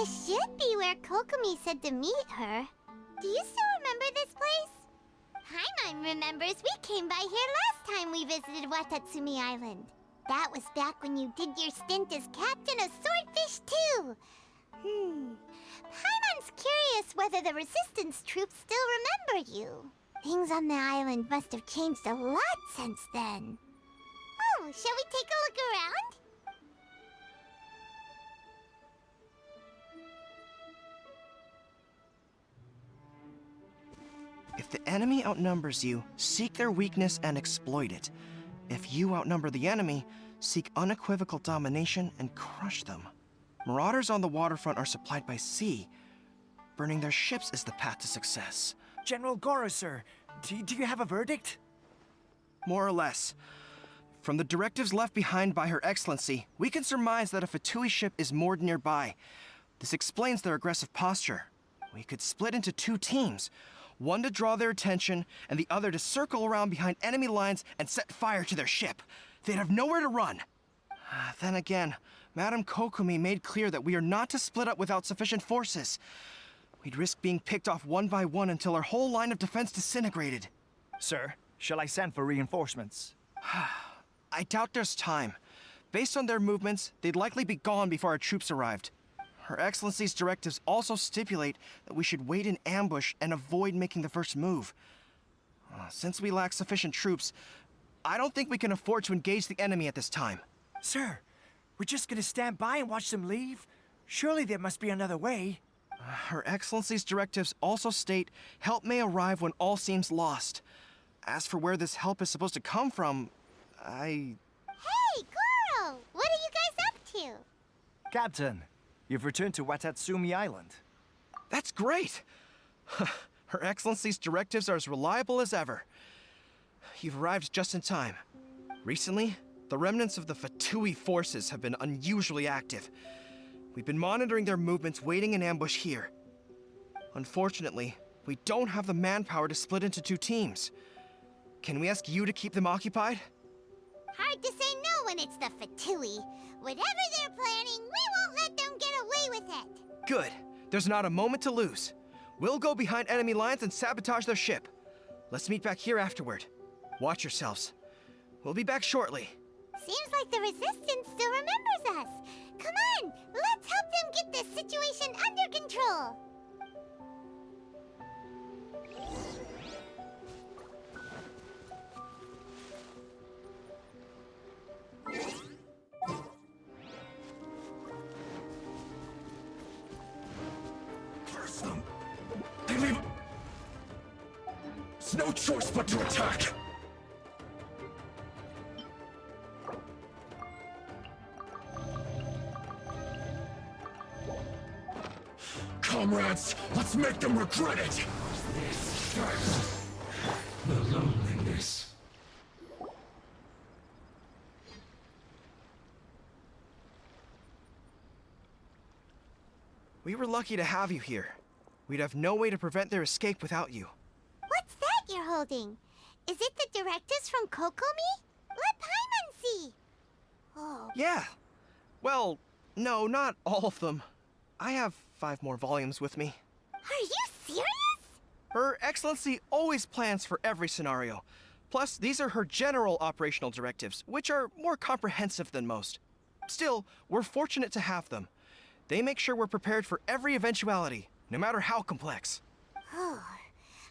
This should be where Kokomi said to meet her. Do you still remember this place? Paimon remembers we came by here last time we visited Watatsumi Island. That was back when you did your stint as captain of Swordfish too. Paimon's curious whether the resistance troops still remember you. Things on the island must have changed a lot since then. Oh, shall we take a look around? If the enemy outnumbers you, seek their weakness and exploit it. If you outnumber the enemy, seek unequivocal domination and crush them. Marauders on the waterfront are supplied by sea. Burning their ships is the path to success. General Goro, sir, do you have a verdict? More or less. From the directives left behind by Her Excellency, we can surmise that a Fatui ship is moored nearby. This explains their aggressive posture. We could split into two teams. One to draw their attention, and the other to circle around behind enemy lines and set fire to their ship. They'd have nowhere to run. Then again, Madame Kokomi made clear that we are not to split up without sufficient forces. We'd risk being picked off one by one until our whole line of defense disintegrated. Sir, shall I send for reinforcements? I doubt there's time. Based on their movements, they'd likely be gone before our troops arrived. Her Excellency's directives also stipulate that we should wait in ambush and avoid making the first move. Since we lack sufficient troops, I don't think we can afford to engage the enemy at this time. Sir, we're just gonna stand by and watch them leave? Surely there must be another way. Her Excellency's directives also state help may arrive when all seems lost. As for where this help is supposed to come from, Hey, Goro! What are you guys up to? Captain, you've returned to Watatsumi Island. That's great! Her Excellency's directives are as reliable as ever. You've arrived just in time. Recently, the remnants of the Fatui forces have been unusually active. We've been monitoring their movements, waiting in ambush here. Unfortunately, we don't have the manpower to split into two teams. Can we ask you to keep them occupied? Hard to say no when it's the Fatui. Whatever they're planning, we won't let them get away with it. Good. There's not a moment to lose. We'll go behind enemy lines and sabotage their ship. Let's meet back here afterward. Watch yourselves. We'll be back shortly. Seems like the Resistance still remembers us. Come on, let's help them get this situation under control. Curse them! They leave... It's no choice but to attack! Comrades, let's make them regret it! This first. The loneliness. We were lucky to have you here. We'd have no way to prevent their escape without you. What's that you're holding? Is it the directives from Kokomi? Let Paimon see. Oh. Yeah. Well, no, not all of them. I have 5 more volumes with me. Are you serious? Her Excellency always plans for every scenario. Plus, these are her general operational directives, which are more comprehensive than most. Still, we're fortunate to have them. They make sure we're prepared for every eventuality, no matter how complex. Oh.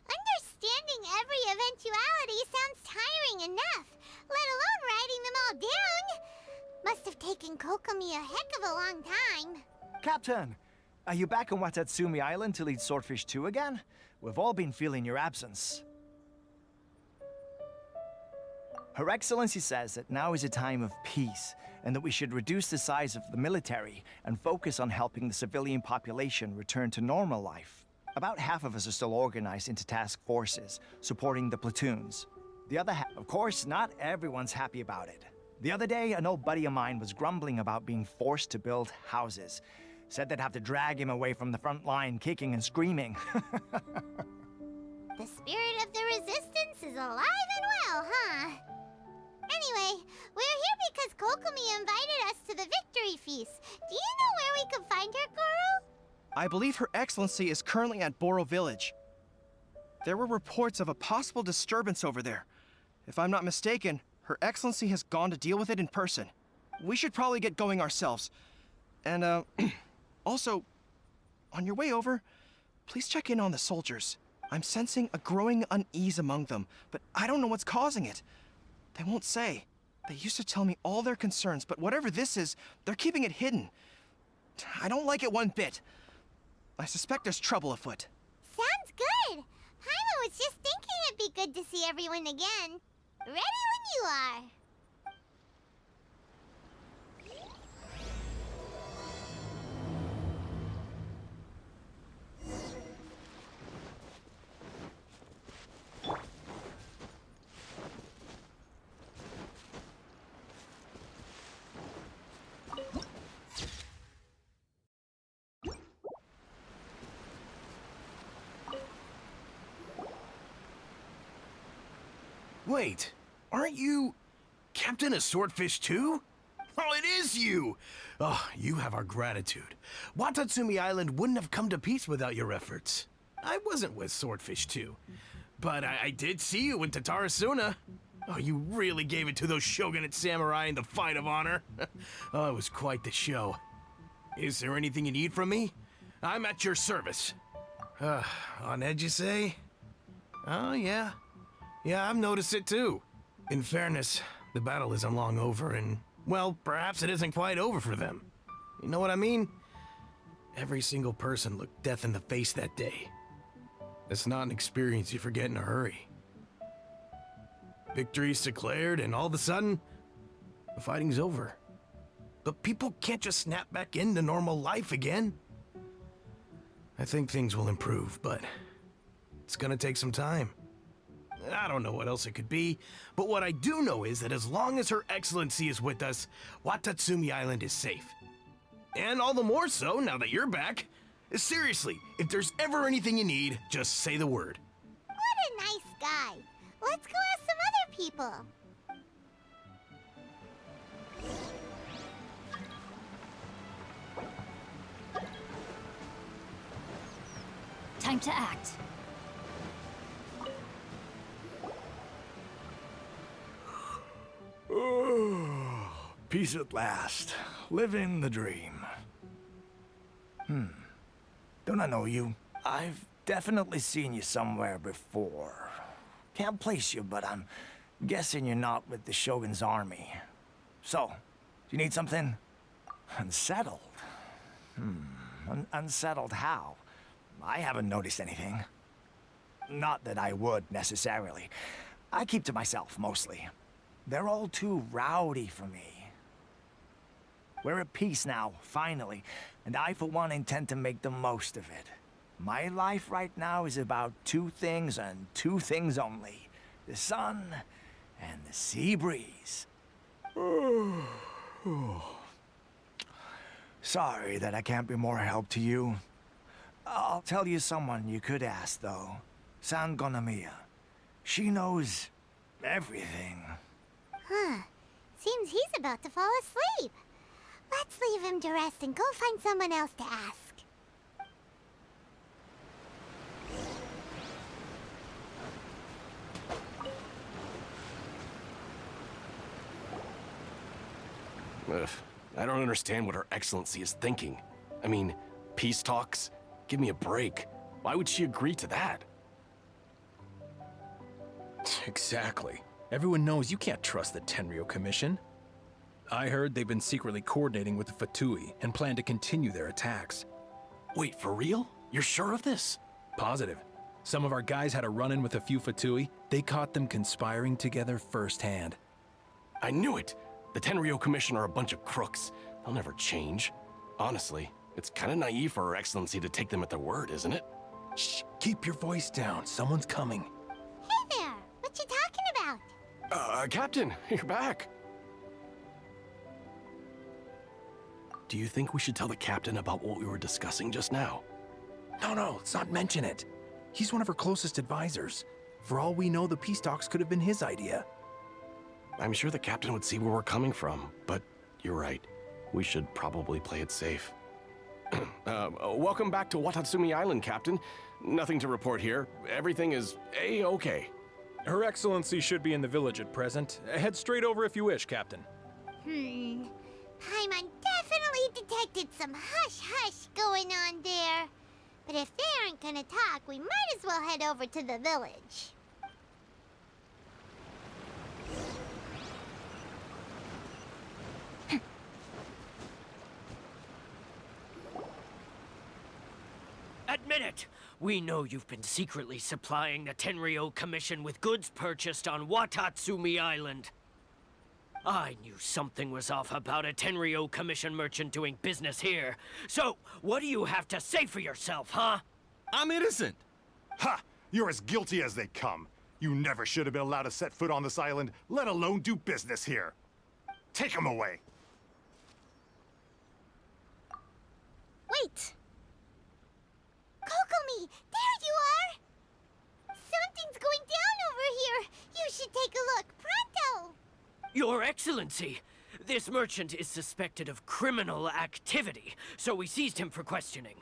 Understanding every eventuality sounds tiring enough, let alone writing them all down. Must have taken Kokomi a heck of a long time. Captain, are you back on Watatsumi Island to lead Swordfish 2 again? We've all been feeling your absence. Her Excellency says that now is a time of peace, and that we should reduce the size of the military and focus on helping the civilian population return to normal life. About half of us are still organized into task forces, supporting the platoons. The other half, of course, not everyone's happy about it. The other day, an old buddy of mine was grumbling about being forced to build houses. Said they'd have to drag him away from the front line, kicking and screaming. The spirit of the Resistance is alive and well, huh? Anyway, we're here because Kokomi invited us to the victory feast. Do you know where we could find her, Goro? I believe Her Excellency is currently at Boro Village. There were reports of a possible disturbance over there. If I'm not mistaken, Her Excellency has gone to deal with it in person. We should probably get going ourselves. And, also, on your way over, please check in on the soldiers. I'm sensing a growing unease among them, but I don't know what's causing it. They won't say. They used to tell me all their concerns, but whatever this is, they're keeping it hidden. I don't like it one bit. I suspect there's trouble afoot. Sounds good. Paimon was just thinking it'd be good to see everyone again. Ready when you are. Wait, aren't you Captain of Swordfish too? Oh, it is you! Oh, you have our gratitude. Watatsumi Island wouldn't have come to peace without your efforts. I wasn't with Swordfish 2, but I did see you in Tatarasuna. Oh, you really gave it to those shogunate samurai in the fight of honor. Oh, it was quite the show. Is there anything you need from me? I'm at your service. On edge, you say? Oh, yeah. Yeah, I've noticed it too. In fairness, the battle isn't long over and, well, perhaps it isn't quite over for them. You know what I mean? Every single person looked death in the face that day. It's not an experience you forget in a hurry. Victory's declared and all of a sudden, the fighting's over. But people can't just snap back into normal life again. I think things will improve, but it's gonna take some time. I don't know what else it could be, but what I do know is that as long as Her Excellency is with us, Watatsumi Island is safe. And all the more so now that you're back. Seriously, if there's ever anything you need, just say the word. What a nice guy. Let's go ask some other people. Time to act. Peace at last. Living the dream. Don't I know you? I've definitely seen you somewhere before. Can't place you, but I'm guessing you're not with the Shogun's army. So, do you need something? Unsettled? Unsettled how? I haven't noticed anything. Not that I would, necessarily. I keep to myself, mostly. They're all too rowdy for me. We're at peace now, finally, and I, for one, intend to make the most of it. My life right now is about two things and two things only. The sun and the sea breeze. Sorry that I can't be more help to you. I'll tell you someone you could ask, though. San Gonomiya. She knows everything. Huh. Seems he's about to fall asleep. Let's leave him to rest and go find someone else to ask. Ugh, I don't understand what Her Excellency is thinking. I mean, peace talks? Give me a break. Why would she agree to that? Exactly. Everyone knows you can't trust the Tenryo Commission. I heard they've been secretly coordinating with the Fatui and plan to continue their attacks. Wait, for real? You're sure of this? Positive. Some of our guys had a run-in with a few Fatui. They caught them conspiring together firsthand. I knew it! The Tenryo Commission are a bunch of crooks. They'll never change. Honestly, it's kind of naive for Her Excellency to take them at their word, isn't it? Shh, keep your voice down. Someone's coming. Hey there! What you talking about? Captain, you're back. Do you think we should tell the captain about what we were discussing just now? No, let's not mention it. He's one of her closest advisors. For all we know, the peace talks could have been his idea. I'm sure the captain would see where we're coming from, but you're right. We should probably play it safe. Welcome back to Watatsumi Island, Captain. Nothing to report here. Everything is A-okay. Her Excellency should be in the village at present. Head straight over if you wish, Captain. Paimon definitely detected some hush-hush going on there. But if they aren't gonna talk, we might as well head over to the village. Admit it! We know you've been secretly supplying the Tenryou Commission with goods purchased on Watatsumi Island. I knew something was off about a Tenryou Commission merchant doing business here. So, what do you have to say for yourself, huh? I'm innocent! Ha! You're as guilty as they come. You never should have been allowed to set foot on this island, let alone do business here. Take him away. Wait! Kokomi, there you are! Something's going down over here! You should take a look, pronto! Your Excellency, this merchant is suspected of criminal activity, so we seized him for questioning.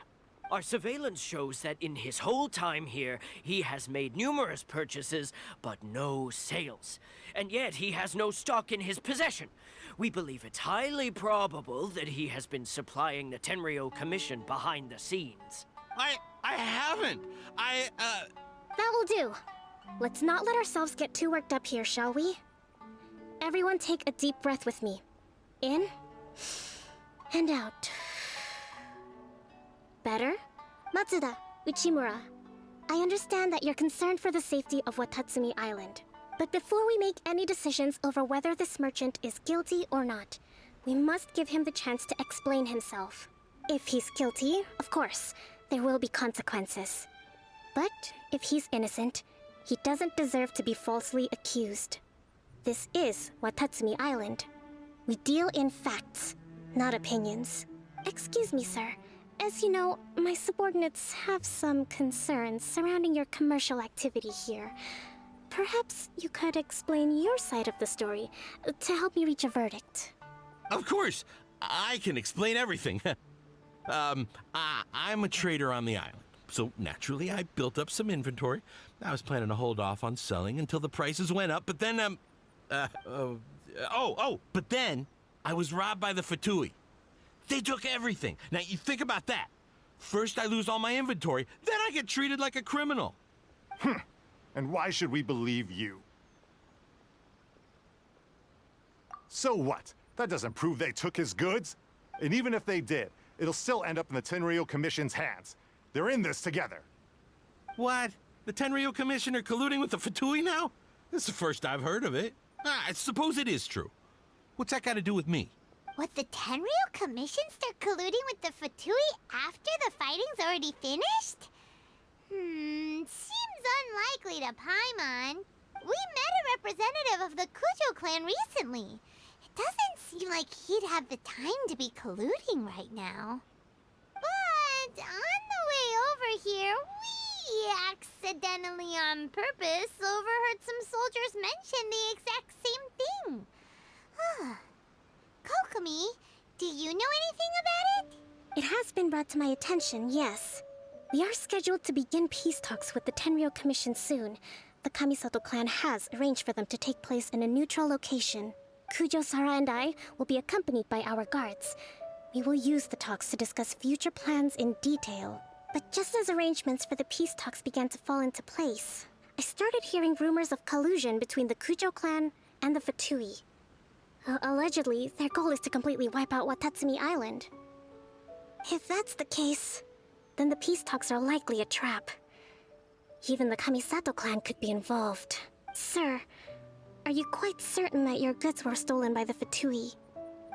Our surveillance shows that in his whole time here, he has made numerous purchases, but no sales. And yet he has no stock in his possession. We believe it's highly probable that he has been supplying the Tenryou Commission behind the scenes. I haven't! That will do. Let's not let ourselves get too worked up here, shall we? Everyone take a deep breath with me. In and out. Better? Matsuda, Uchimura, I understand that you're concerned for the safety of Watatsumi Island. But before we make any decisions over whether this merchant is guilty or not, we must give him the chance to explain himself. If he's guilty, of course, there will be consequences. But if he's innocent, he doesn't deserve to be falsely accused. This is Watatsumi Island. We deal in facts, not opinions. Excuse me, sir. As you know, my subordinates have some concerns surrounding your commercial activity here. Perhaps you could explain your side of the story to help me reach a verdict. Of course! I can explain everything. I'm a trader on the island, so naturally I built up some inventory. I was planning to hold off on selling until the prices went up, but then, but then I was robbed by the Fatui. They took everything. Now, you think about that. First I lose all my inventory, then I get treated like a criminal. And why should we believe you? So what? That doesn't prove they took his goods. And even if they did, it'll still end up in the Tenryou Commission's hands. They're in this together. What? The Tenryou Commission are colluding with the Fatui now? This is the first I've heard of it. I suppose it is true. What's that got to do with me? What, the Tenryou Commission start colluding with the Fatui after the fighting's already finished? Seems unlikely to Paimon. We met a representative of the Kujo clan recently. It doesn't seem like he'd have the time to be colluding right now. But on the way over here, we accidentally on purpose overheard some soldiers mention the exact same thing. Kokomi, do you know anything about it? It has been brought to my attention, yes. We are scheduled to begin peace talks with the Tenryou Commission soon. The Kamisato clan has arranged for them to take place in a neutral location. Kujo-Sara and I will be accompanied by our guards. We will use the talks to discuss future plans in detail. But just as arrangements for the peace talks began to fall into place, I started hearing rumors of collusion between the Kujo clan and the Fatui. Allegedly, their goal is to completely wipe out Watatsumi Island. If that's the case, then the peace talks are likely a trap. Even the Kamisato clan could be involved. Sir, are you quite certain that your goods were stolen by the Fatui?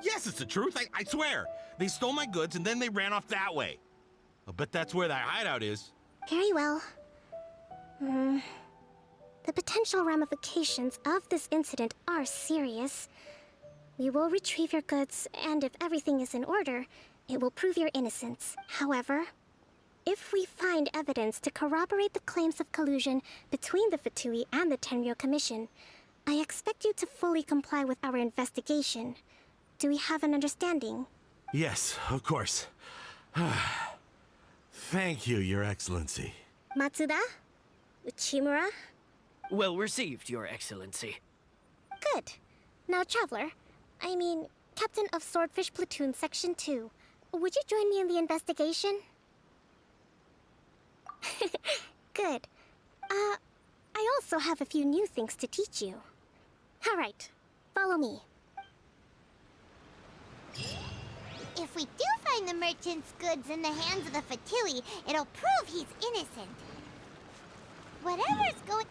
Yes, it's the truth. I swear. They stole my goods and then they ran off that way. I'll bet that's where that hideout is. Very well. The potential ramifications of this incident are serious. We will retrieve your goods, and if everything is in order, it will prove your innocence. However, if we find evidence to corroborate the claims of collusion between the Fatui and the Tenryou Commission, I expect you to fully comply with our investigation. Do we have an understanding? Yes, of course. Thank you, Your Excellency. Matsuda? Uchimura? Well received, Your Excellency. Good. Now, Traveler, Captain of Swordfish Platoon Section 2, would you join me in the investigation? Good. I also have a few new things to teach you. All right, follow me. If we do find the merchant's goods in the hands of the Fatui, it'll prove he's innocent. Whatever's going...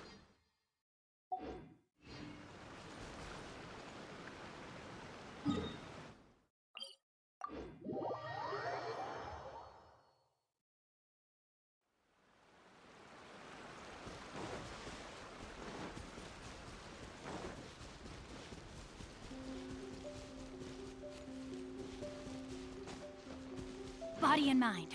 Body and mind.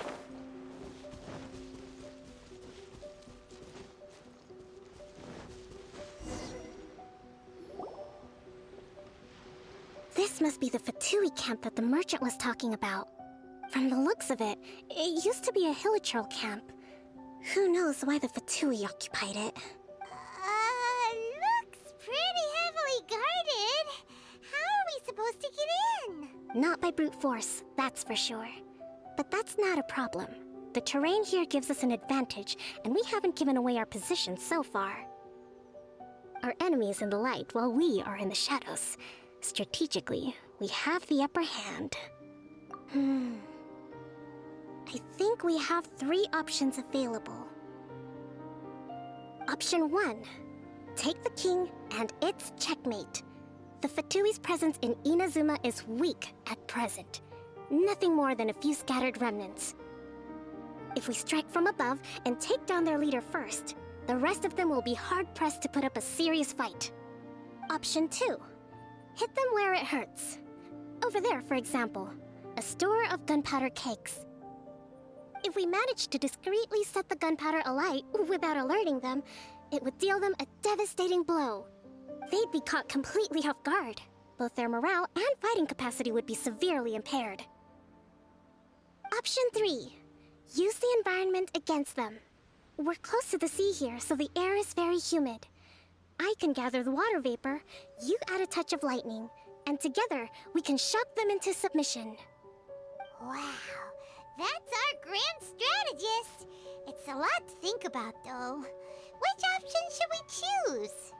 This must be the Fatui camp that the merchant was talking about. From the looks of it, it used to be a Hilichurl camp. Who knows why the Fatui occupied it? Looks pretty heavily guarded. How are we supposed to get in? Not by brute force, that's for sure. But that's not a problem. The terrain here gives us an advantage, and we haven't given away our position so far. Our enemy is in the light, while we are in the shadows. Strategically, we have the upper hand. I think we have 3 options available. Option 1. Take the king, and it's checkmate. The Fatui's presence in Inazuma is weak at present. Nothing more than a few scattered remnants. If we strike from above and take down their leader first, the rest of them will be hard-pressed to put up a serious fight. Option 2. Hit them where it hurts. Over there, for example, a store of gunpowder cakes. If we manage to discreetly set the gunpowder alight without alerting them, it would deal them a devastating blow. They'd be caught completely off guard. Both their morale and fighting capacity would be severely impaired. Option 3. Use the environment against them. We're close to the sea here, so the air is very humid. I can gather the water vapor, you add a touch of lightning, and together we can shock them into submission. Wow, that's our grand strategist. It's a lot to think about, though. Which option should we choose?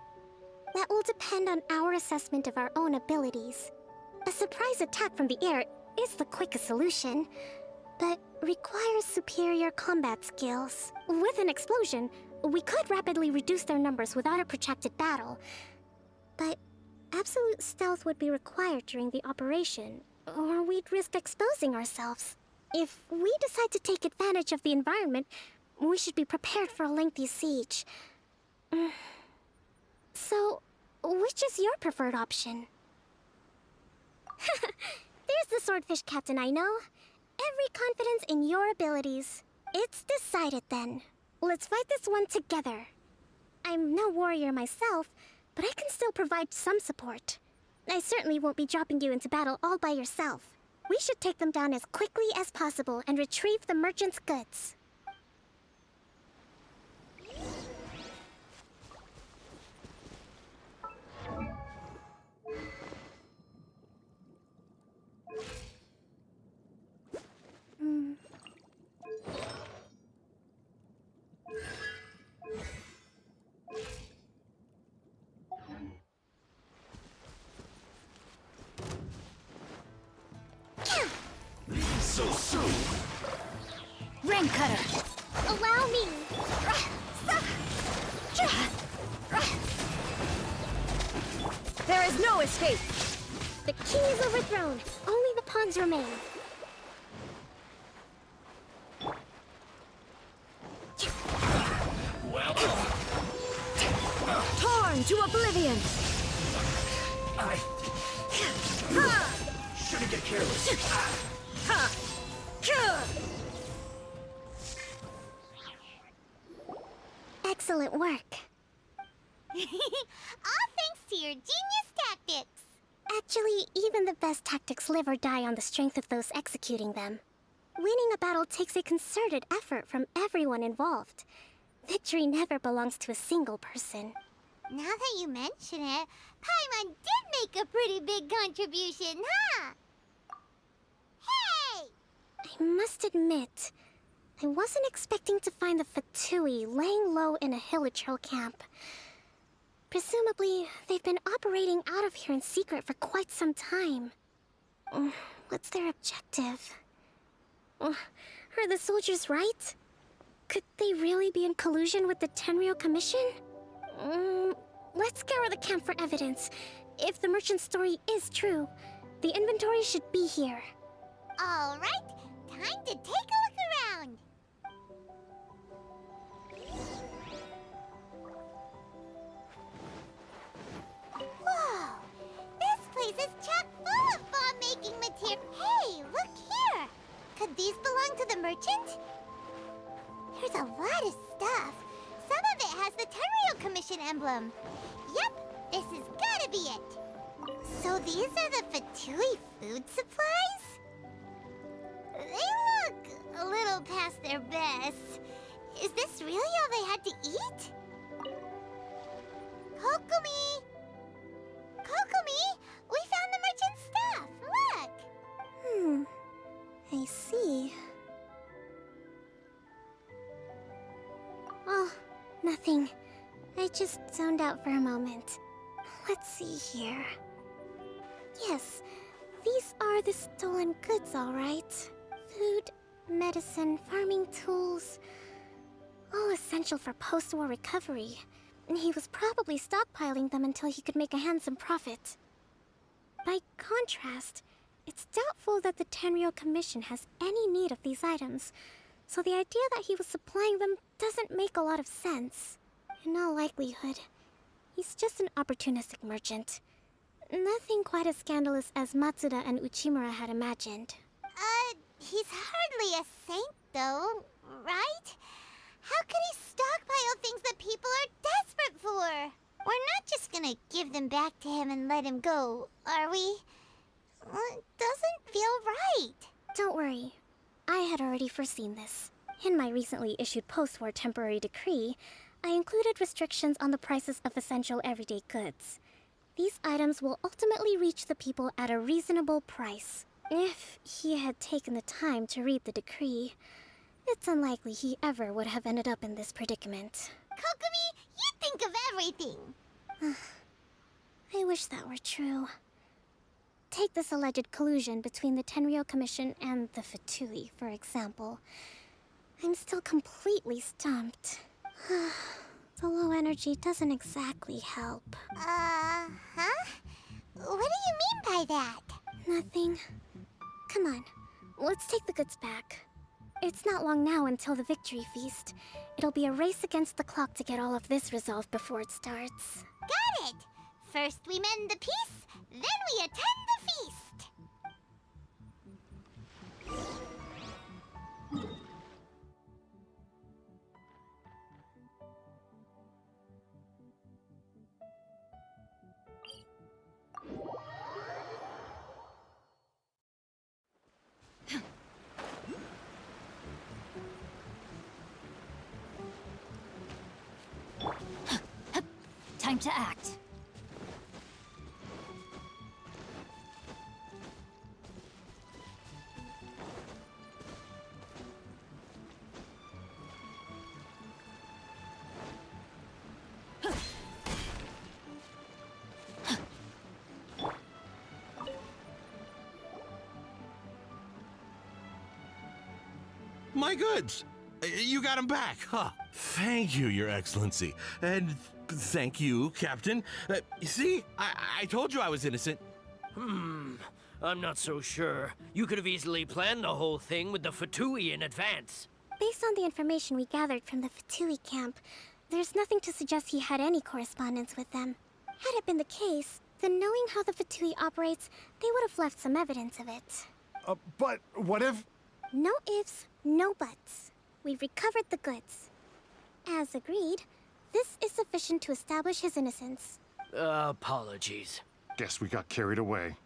That will depend on our assessment of our own abilities. A surprise attack from the air is the quickest solution, but requires superior combat skills. With an explosion, we could rapidly reduce their numbers without a protracted battle, but absolute stealth would be required during the operation, or we'd risk exposing ourselves. If we decide to take advantage of the environment, we should be prepared for a lengthy siege. So, which is your preferred option? There's the swordfish captain I know. Every confidence in your abilities. It's decided then. Let's fight this one together. I'm no warrior myself, but I can still provide some support. I certainly won't be dropping you into battle all by yourself. We should take them down as quickly as possible and retrieve the merchant's goods. So soon. Rain cutter. Allow me. There is no escape. The king is overthrown. Only the pawns remain. Torn to oblivion. I shouldn't get careless. Excellent work. All thanks to your genius tactics. Actually, even the best tactics live or die on the strength of those executing them. Winning a battle takes a concerted effort from everyone involved. Victory never belongs to a single person. Now that you mention it, Paimon did make a pretty big contribution, huh? Hey! I must admit, I wasn't expecting to find the Fatui laying low in a Hilichurl camp. Presumably, they've been operating out of here in secret for quite some time. What's their objective? Are the soldiers right? Could they really be in collusion with the Tenryou Commission? Let's scour the camp for evidence. If the merchant's story is true, the inventory should be here. All right, time to take a look around. Whoa! This place is chock full of bomb-making material. Hey, look here! Could these belong to the merchant? There's a lot of stuff. Some of it has the Tenryou Commission emblem. Yep, this has gotta be it. So these are the Fatui food supplies? They look a little past their best. Is this really all they had to eat? Kokomi! Kokomi! We found the merchant's stuff! Look! I see. Oh, nothing. I just zoned out for a moment. Let's see here. Yes, these are the stolen goods, all right. Food, medicine, farming tools. All essential for post-war recovery. And he was probably stockpiling them until he could make a handsome profit. By contrast, it's doubtful that the Tenryou Commission has any need of these items, so the idea that he was supplying them doesn't make a lot of sense. In all likelihood, he's just an opportunistic merchant. Nothing quite as scandalous as Matsuda and Uchimura had imagined. He's hardly a saint, though, right? How could he stockpile things that people are desperate for? We're not just gonna give them back to him and let him go, are we? It doesn't feel right. Don't worry. I had already foreseen this. In my recently issued post-war temporary decree, I included restrictions on the prices of essential everyday goods. These items will ultimately reach the people at a reasonable price. If he had taken the time to read the decree, it's unlikely he ever would have ended up in this predicament. Kokomi, you think of everything! I wish that were true. Take this alleged collusion between the Tenryou Commission and the Fatui, for example. I'm still completely stumped. The low energy doesn't exactly help. Huh? What do you mean by that? Nothing. Come on, let's take the goods back. It's not long now until the victory feast. It'll be a race against the clock to get all of this resolved before it starts. Got it! First we mend the peace, then we attend the feast! Time to act. My goods! You got them back, huh? Thank you, Your Excellency. And thank you, Captain. See? I told you I was innocent. I'm not so sure. You could have easily planned the whole thing with the Fatui in advance. Based on the information we gathered from the Fatui camp, there's nothing to suggest he had any correspondence with them. Had it been the case, then knowing how the Fatui operates, they would have left some evidence of it. But what if... No ifs, no buts. We've recovered the goods. As agreed, this is sufficient to establish his innocence. Apologies. Guess we got carried away.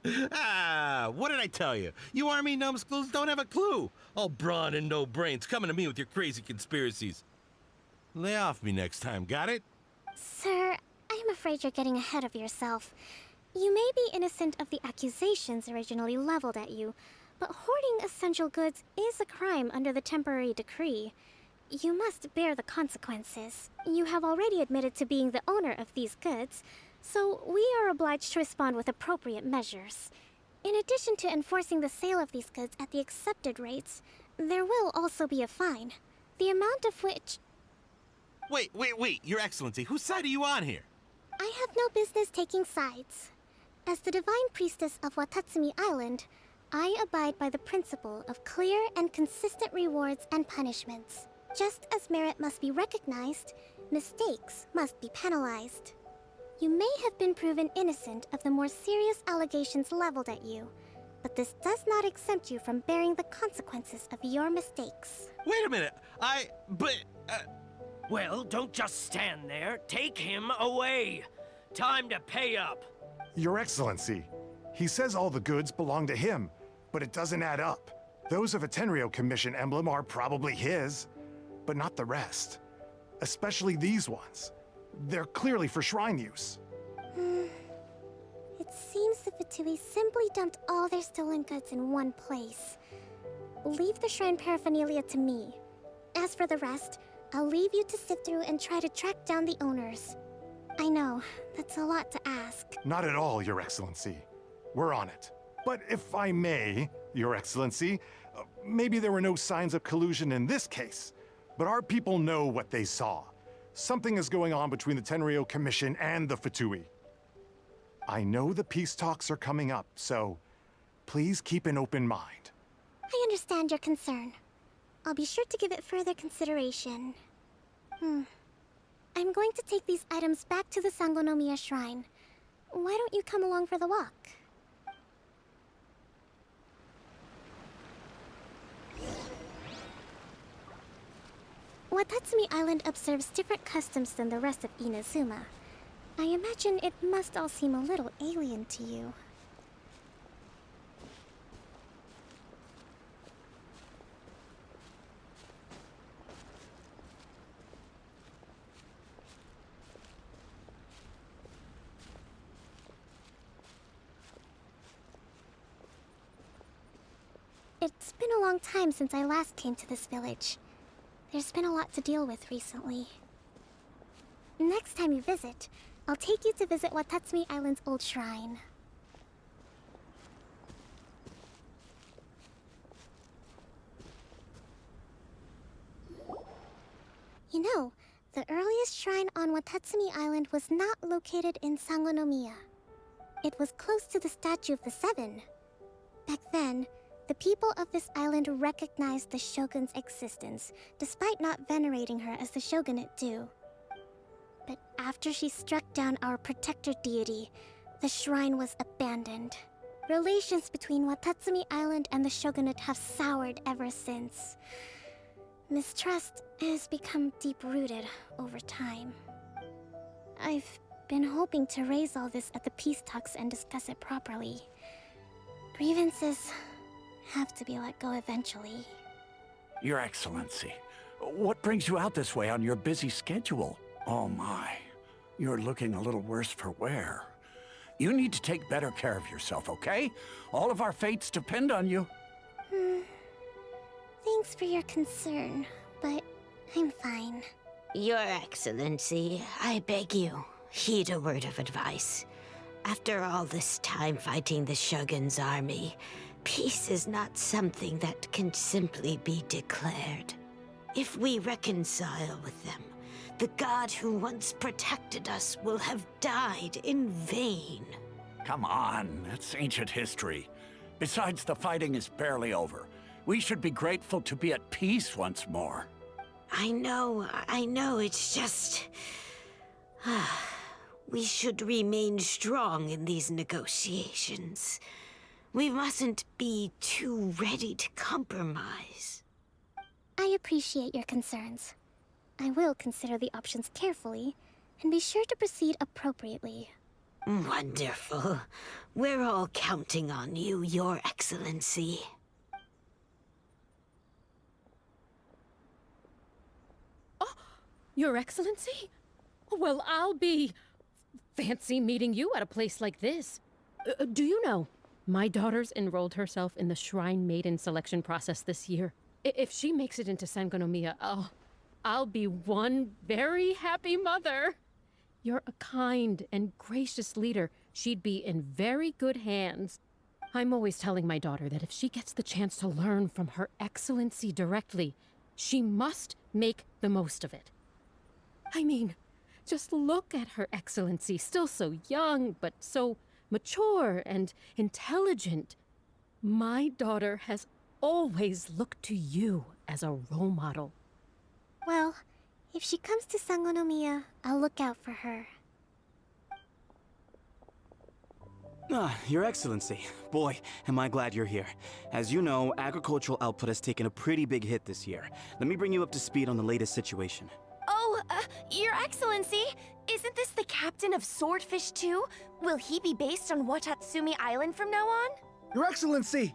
What did I tell you? You army numbskulls don't have a clue. All brawn and no brains coming to me with your crazy conspiracies. Lay off me next time, got it? Sir, I'm afraid you're getting ahead of yourself. You may be innocent of the accusations originally leveled at you, but hoarding essential goods is a crime under the temporary decree. You must bear the consequences. You have already admitted to being the owner of these goods, so we are obliged to respond with appropriate measures. In addition to enforcing the sale of these goods at the accepted rates, there will also be a fine, the amount of which... Wait, Your Excellency, whose side are you on here? I have no business taking sides. As the Divine Priestess of Watatsumi Island, I abide by the principle of clear and consistent rewards and punishments. Just as merit must be recognized, mistakes must be penalized. You may have been proven innocent of the more serious allegations leveled at you, but this does not exempt you from bearing the consequences of your mistakes. Wait a minute, Well, don't just stand there. Take him away. Time to pay up. Your Excellency, he says all the goods belong to him, but it doesn't add up. Those of a Tenryo Commission emblem are probably his, but not the rest. Especially these ones. They're clearly for shrine use. It seems the Fatui simply dumped all their stolen goods in one place. Leave the shrine paraphernalia to me. As for the rest, I'll leave you to sift through and try to track down the owners. I know, that's a lot to ask. Not at all, Your Excellency. We're on it. But if I may, Your Excellency, maybe there were no signs of collusion in this case, but our people know what they saw. Something is going on between the Tenryo Commission and the Fatui. I know the peace talks are coming up, so please keep an open mind. I understand your concern. I'll be sure to give it further consideration. I'm going to take these items back to the Sangonomiya Shrine. Why don't you come along for the walk? Watatsumi Island observes different customs than the rest of Inazuma. I imagine it must all seem a little alien to you. It's been a long time since I last came to this village. There's been a lot to deal with recently. Next time you visit, I'll take you to visit Watatsumi Island's old shrine. You know, the earliest shrine on Watatsumi Island was not located in Sangonomiya. It was close to the Statue of the Seven. Back then, the people of this island recognized the shogun's existence, despite not venerating her as the shogunate do. But after she struck down our protector deity, the shrine was abandoned. Relations between Watatsumi Island and the shogunate have soured ever since. Mistrust has become deep-rooted over time. I've been hoping to raise all this at the peace talks and discuss it properly. Grievances have to be let go eventually. Your Excellency, what brings you out this way on your busy schedule? Oh my, you're looking a little worse for wear. You need to take better care of yourself, okay? All of our fates depend on you. Thanks for your concern, but I'm fine. Your Excellency, I beg you, heed a word of advice. After all this time fighting the Shogun's army, peace is not something that can simply be declared. If we reconcile with them, the god who once protected us will have died in vain. Come on, that's ancient history. Besides, the fighting is barely over. We should be grateful to be at peace once more. I know, it's just... we should remain strong in these negotiations. We mustn't be too ready to compromise. I appreciate your concerns. I will consider the options carefully, and be sure to proceed appropriately. Wonderful. We're all counting on you, Your Excellency. Your Excellency? Well, I'll be... fancy meeting you at a place like this. Do you know, my daughter's enrolled herself in the Shrine Maiden selection process this year. If she makes it into Sangonomiya, I'll be one very happy mother. You're a kind and gracious leader. She'd be in very good hands. I'm always telling my daughter that if she gets the chance to learn from Her Excellency directly, she must make the most of it. I mean, just look at Her Excellency, still so young, but so mature and intelligent. My daughter has always looked to you as a role model. Well, if she comes to Sangonomiya, I'll look out for her. Your Excellency. Boy, am I glad you're here. As you know, agricultural output has taken a pretty big hit this year. Let me bring you up to speed on the latest situation. Your Excellency, isn't this the captain of Swordfish 2? Will he be based on Watatsumi Island from now on? Your Excellency!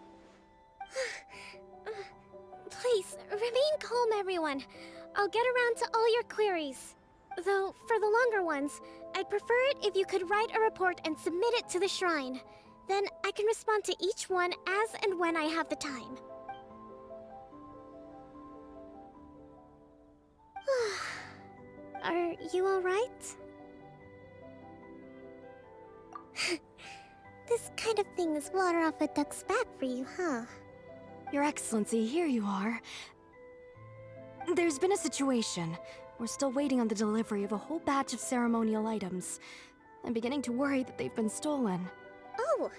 Please, remain calm, everyone. I'll get around to all your queries. Though, for the longer ones, I'd prefer it if you could write a report and submit it to the shrine. Then I can respond to each one as and when I have the time. Are you alright? This kind of thing is water off a duck's back for you, huh? Your Excellency, here you are. There's been a situation. We're still waiting on the delivery of a whole batch of ceremonial items. I'm beginning to worry that they've been stolen. Oh,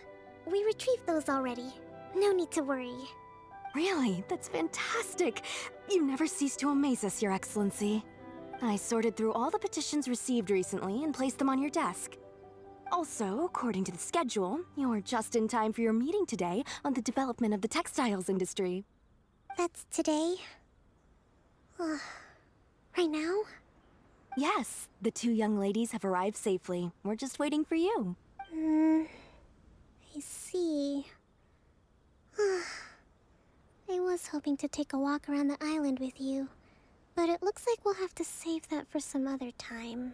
we retrieved those already. No need to worry. Really? That's fantastic. You never cease to amaze us, Your Excellency. I sorted through all the petitions received recently and placed them on your desk. Also, according to the schedule, you're just in time for your meeting today on the development of the textiles industry. That's today? Right now? Yes, the two young ladies have arrived safely. We're just waiting for you. I see. I was hoping to take a walk around the island with you, but it looks like we'll have to save that for some other time.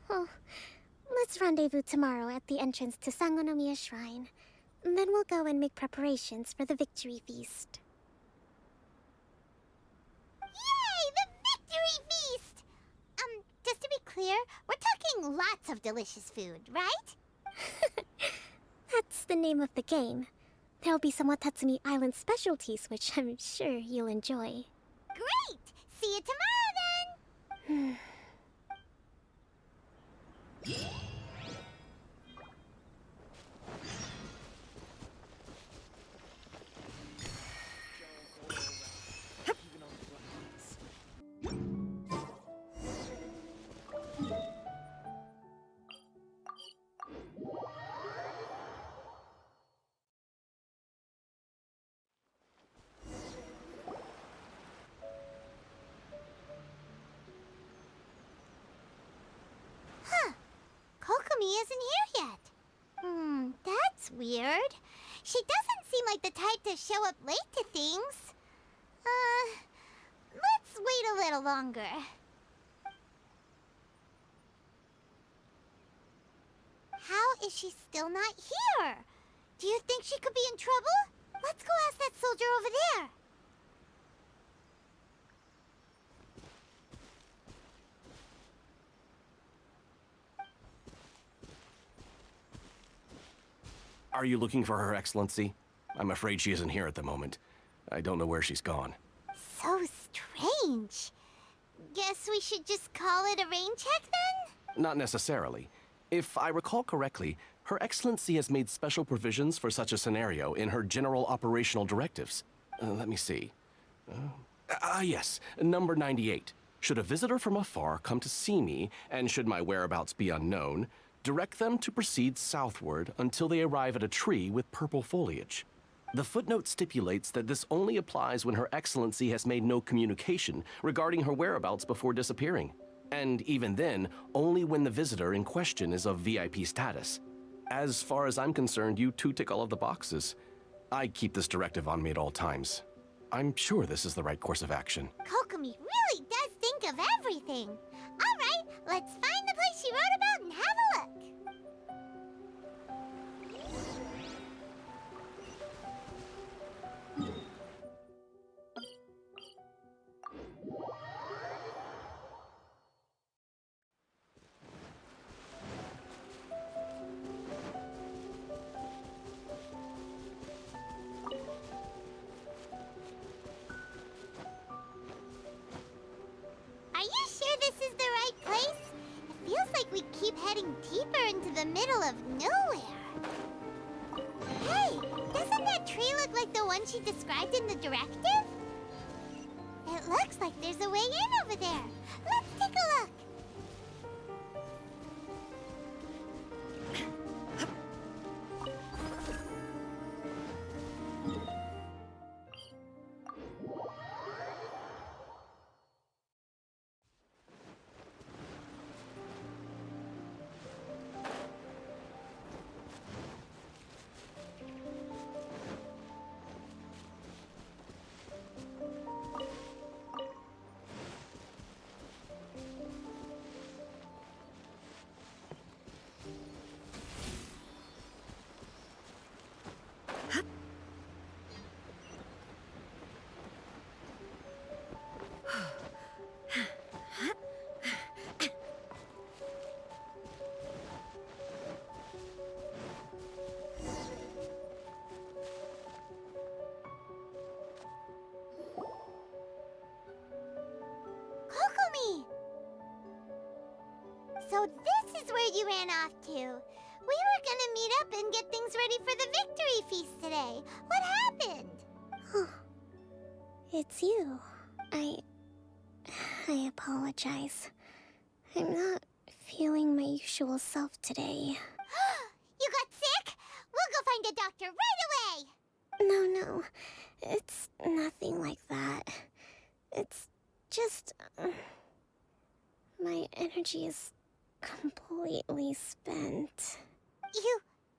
Well, let's rendezvous tomorrow at the entrance to Sangonomiya Shrine. Then we'll go and make preparations for the victory feast. Yay! The victory feast! Just to be clear, we're talking lots of delicious food, right? That's the name of the game. There'll be some Watatsumi Island specialties, which I'm sure you'll enjoy. Great! See you tomorrow then! Kokomi isn't here yet. That's weird. She doesn't seem like the type to show up late to things. Let's wait a little longer. How is she still not here? Do you think she could be in trouble? Let's go ask that soldier over there. Are you looking for Her Excellency? I'm afraid she isn't here at the moment. I don't know where she's gone. So strange. Guess we should just call it a rain check then? Not necessarily. If I recall correctly, Her Excellency has made special provisions for such a scenario in her general operational directives. Let me see. Yes, number 98. Should a visitor from afar come to see me, and should my whereabouts be unknown, direct them to proceed southward until they arrive at a tree with purple foliage. The footnote stipulates that this only applies when Her Excellency has made no communication regarding her whereabouts before disappearing. And even then, only when the visitor in question is of VIP status. As far as I'm concerned, you two tick all of the boxes. I keep this directive on me at all times. I'm sure this is the right course of action. Kokomi really does think of everything. All right, let's find the place she wrote about and have a look. Are you sure this is the right place? It feels like we keep heading deeper into the middle of nowhere. Hey, doesn't that tree look like the one she described in the directive? It looks like there's a way in over there. Let's take a look. Kokomi! So this is where you ran off to. We were gonna meet up and get things ready for the victory feast today. What happened? It's you. I apologize. I'm not feeling my usual self today. You got sick? We'll go find a doctor right away! No. It's nothing like that. It's just... my energy is completely spent.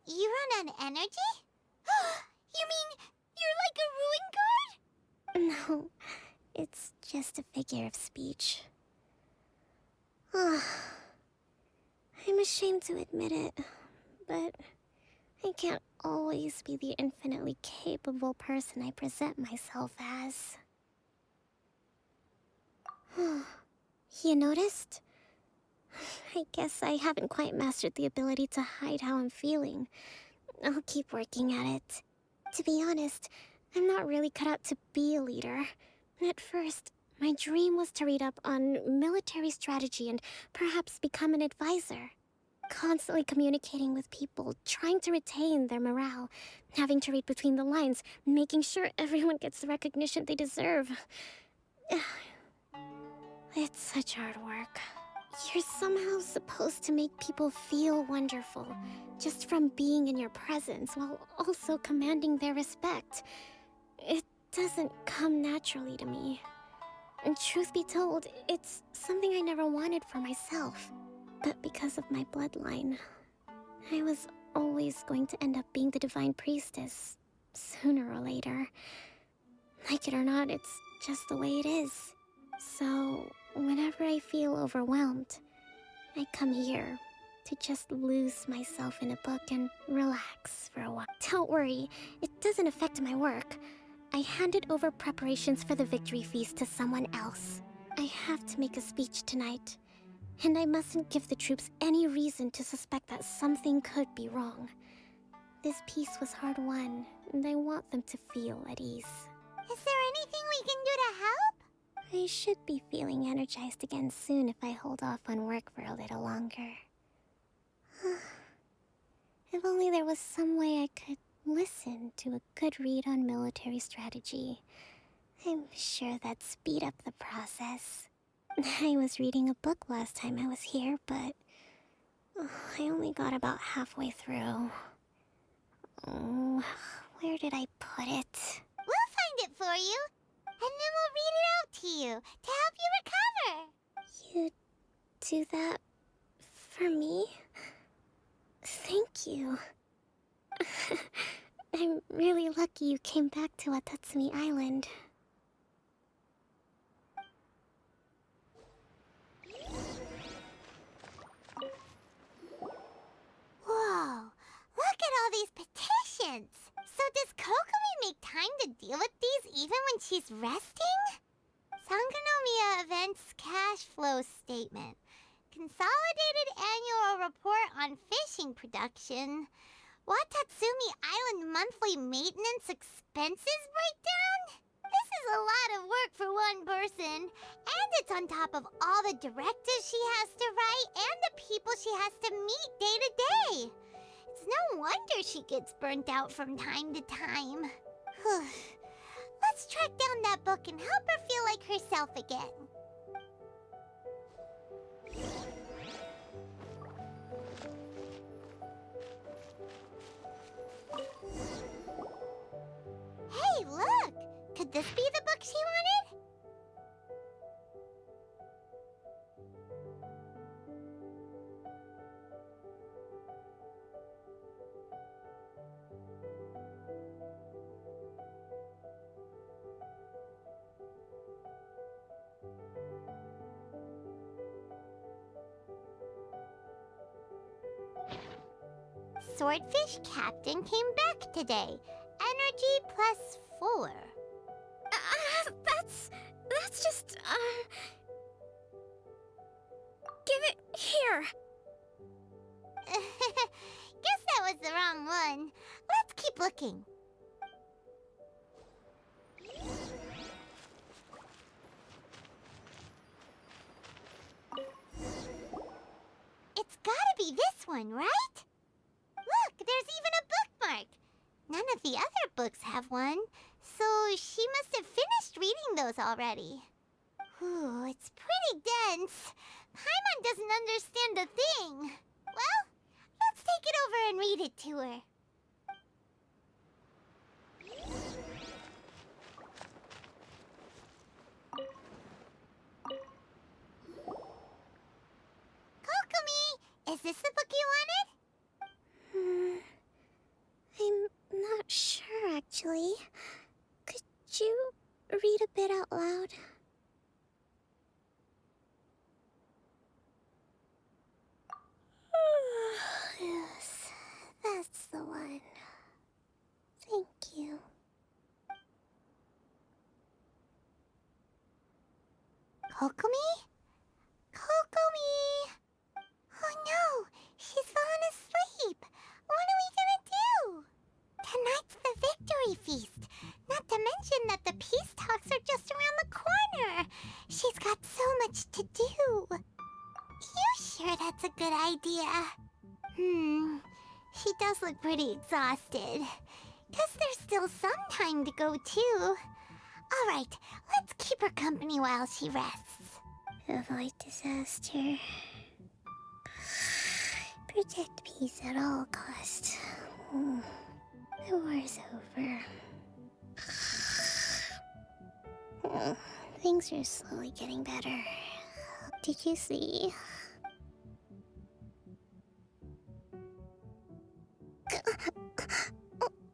You run on energy? You mean you're like a ruin guard? No, it's just a figure of speech. I'm ashamed to admit it, but I can't always be the infinitely capable person I present myself as. You noticed? I guess I haven't quite mastered the ability to hide how I'm feeling. I'll keep working at it. To be honest, I'm not really cut out to be a leader. At first, my dream was to read up on military strategy and perhaps become an advisor. Constantly communicating with people, trying to retain their morale, having to read between the lines, making sure everyone gets the recognition they deserve. It's such hard work. You're somehow supposed to make people feel wonderful, just from being in your presence, while also commanding their respect. It doesn't come naturally to me. And truth be told, it's something I never wanted for myself. But because of my bloodline, I was always going to end up being the Divine Priestess, sooner or later. Like it or not, it's just the way it is. So, whenever I feel overwhelmed, I come here to just lose myself in a book and relax for a while. Don't worry, it doesn't affect my work. I handed over preparations for the victory feast to someone else. I have to make a speech tonight, and I mustn't give the troops any reason to suspect that something could be wrong. This peace was hard won, and I want them to feel at ease. Is there anything we can do to help? I should be feeling energized again soon if I hold off on work for a little longer. If only there was some way I could listen to a good read on military strategy. I'm sure that'd speed up the process. I was reading a book last time I was here, but I only got about halfway through. Oh, where did I put it? We'll find it for you, and then we'll read it out to you to help you recover. You do that for me? Thank you. I'm really lucky you came back to Watatsumi Island. Whoa, look at all these petitions! So does Kokomi make time to deal with these even when she's resting? Sangonomiya Events Cash Flow Statement. Consolidated Annual Report on Fishing Production. Watatsumi Island Monthly Maintenance Expenses Breakdown? This is a lot of work for one person. And it's on top of all the directives she has to write and the people she has to meet day to day. It's no wonder she gets burnt out from time to time. Let's track down that book and help her feel like herself again. Hey, look! Could this be the book she wanted? Swordfish Captain came back today. Energy +4. That's just, Give it here. Guess that was the wrong one. Let's keep looking. It's gotta be this one, right? Look, there's even a bookmark. None of the other books have one, so she must have finished reading those already. Ooh, it's pretty dense. Paimon doesn't understand a thing. Well, let's take it over and read it to her. Kokomi, is this the book you wanted? I'm not sure, actually. Could you read a bit out loud? Yes, that's the one. Thank you. Kokomi? Kokomi! Oh no, she's fallen asleep. What are we gonna do? Tonight's the victory feast. Not to mention that the peace talks are just around the corner. She's got so much to do. You sure that's a good idea? She does look pretty exhausted. Guess there's still some time to go too. Alright, let's keep her company while she rests. Avoid disaster. Protect peace at all costs. The war's over. Things are slowly getting better. Did you see?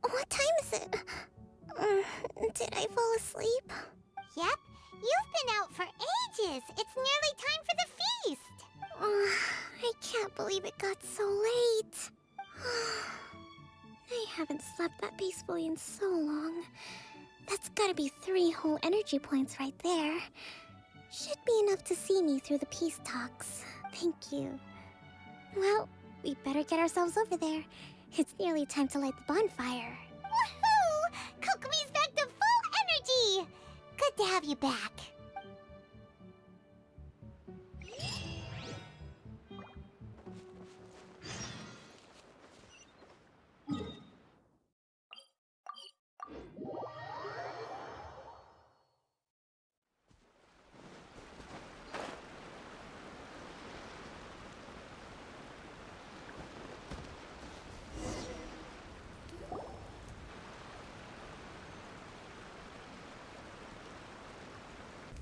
What time is it? Did I fall asleep? Yep, you've been out for ages. It's nearly time for the feast. I can't believe it got so late. I haven't slept that peacefully in so long. That's gotta be 3 whole energy points right there. Should be enough to see me through the peace talks. Thank you. Well, we better get ourselves over there. It's nearly time to light the bonfire. Woohoo! Kokomi's back to full energy! Good to have you back.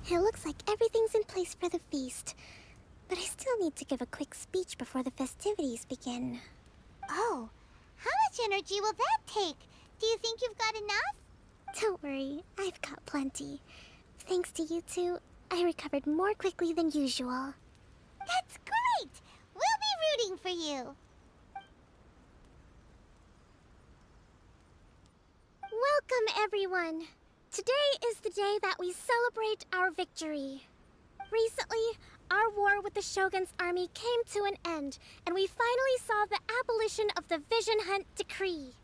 It looks like everything's in place for the feast. but I still need to give a quick speech before the festivities begin. Oh, how much energy will that take? Do you think you've got enough? Don't worry, I've got plenty. Thanks to you two, I recovered more quickly than usual. That's great! We'll be rooting for you. Welcome, everyone! Today is the day that we celebrate our victory. Recently, our war with the Shogun's army came to an end, and we finally saw the abolition of the Vision Hunt Decree.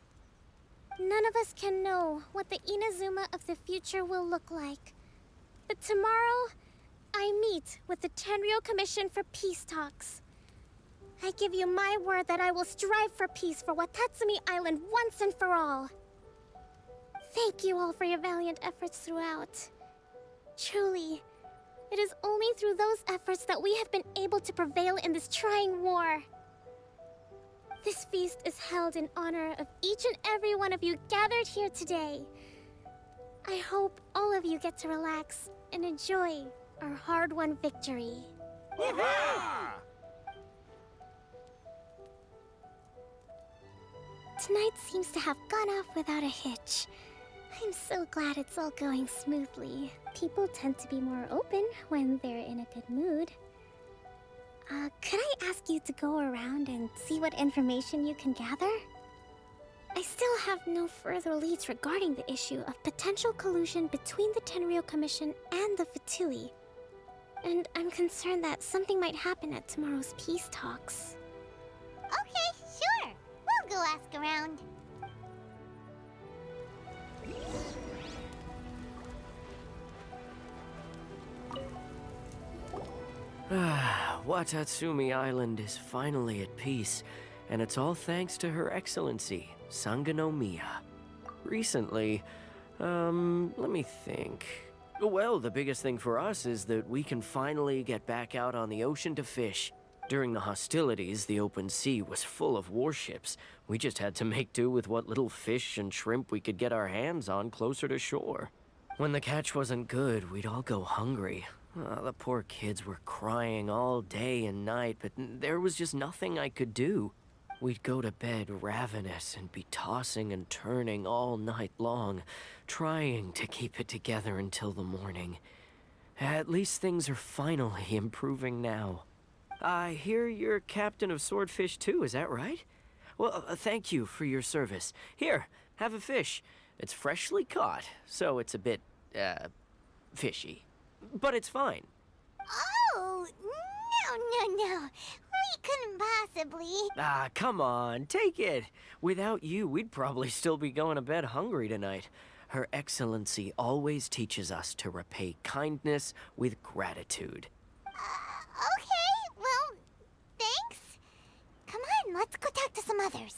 None of us can know what the Inazuma of the future will look like. But tomorrow, I meet with the Tenryou Commission for peace talks. I give you my word that I will strive for peace for Watatsumi Island once and for all. Thank you all for your valiant efforts throughout. Truly, it is only through those efforts that we have been able to prevail in this trying war. This feast is held in honor of each and every one of you gathered here today. I hope all of you get to relax and enjoy our hard-won victory. Tonight seems to have gone off without a hitch. I'm so glad it's all going smoothly. People tend to be more open when they're in a good mood. Could I ask you to go around and see what information you can gather? I still have no further leads regarding the issue of potential collusion between the Tenryou Commission and the Fatui. And I'm concerned that something might happen at tomorrow's peace talks. Okay, sure. We'll go ask around. Watatsumi Island is finally at peace, and it's all thanks to Her Excellency, Sangonomiya. Recently, let me think. Well, the biggest thing for us is that we can finally get back out on the ocean to fish. During the hostilities, the open sea was full of warships. We just had to make do with what little fish and shrimp we could get our hands on closer to shore. When the catch wasn't good, we'd all go hungry. The poor kids were crying all day and night, but there was just nothing I could do. We'd go to bed ravenous and be tossing and turning all night long, trying to keep it together until the morning. At least things are finally improving now. I hear you're captain of Swordfish too, is that right? Well, thank you for your service. Here, have a fish. It's freshly caught, so it's a bit, fishy. But it's fine. Oh, no. We couldn't possibly. Come on, take it. Without you, we'd probably still be going to bed hungry tonight. Her Excellency always teaches us to repay kindness with gratitude. Okay, well, thanks. Come on, let's go talk to some others.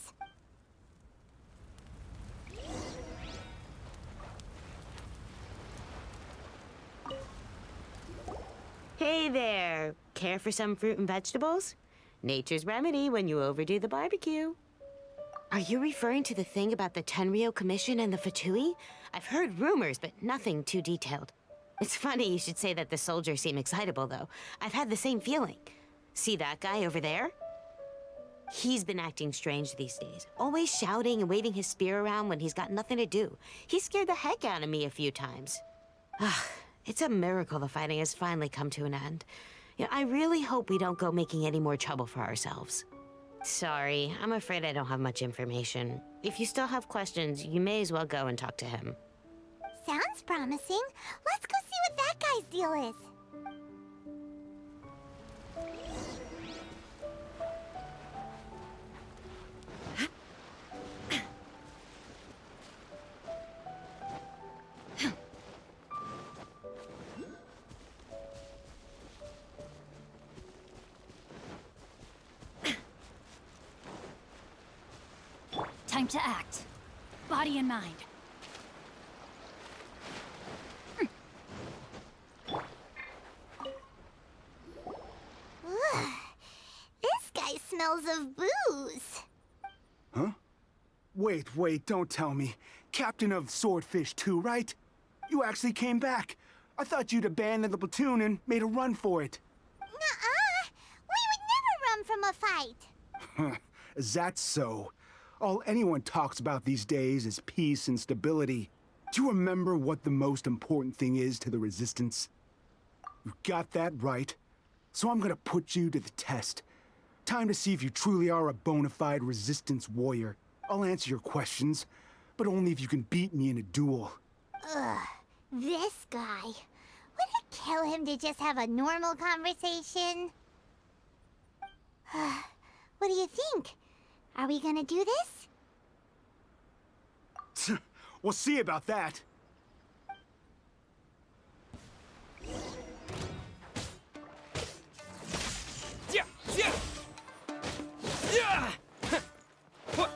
Hey there! Care for some fruit and vegetables? Nature's remedy when you overdo the barbecue. Are you referring to the thing about the Tenryou Commission and the Fatui? I've heard rumors, but nothing too detailed. It's funny you should say that the soldiers seem excitable, though. I've had the same feeling. See that guy over there? He's been acting strange these days. Always shouting and waving his spear around when he's got nothing to do. He scared the heck out of me a few times. It's a miracle the fighting has finally come to an end. I really hope we don't go making any more trouble for ourselves. Sorry, I'm afraid I don't have much information. If you still have questions, you may as well go and talk to him. Sounds promising. Let's go see what that guy's deal is. Time to act. Body and mind. This guy smells of booze. Huh? Wait, don't tell me. Captain of Swordfish too, right? You actually came back. I thought you'd abandoned the platoon and made a run for it. Nuh-uh. right. Is that so? All anyone talks about these days is peace and stability. Do you remember what the most important thing is to the Resistance? You got that right. So I'm gonna put you to the test. Time to see if you truly are a bona fide Resistance warrior. I'll answer your questions, but only if you can beat me in a duel. Ugh, this guy. Would it kill him to just have a normal conversation? What do you think? Are we gonna do this? We'll see about that. Yeah, yeah, yeah. What?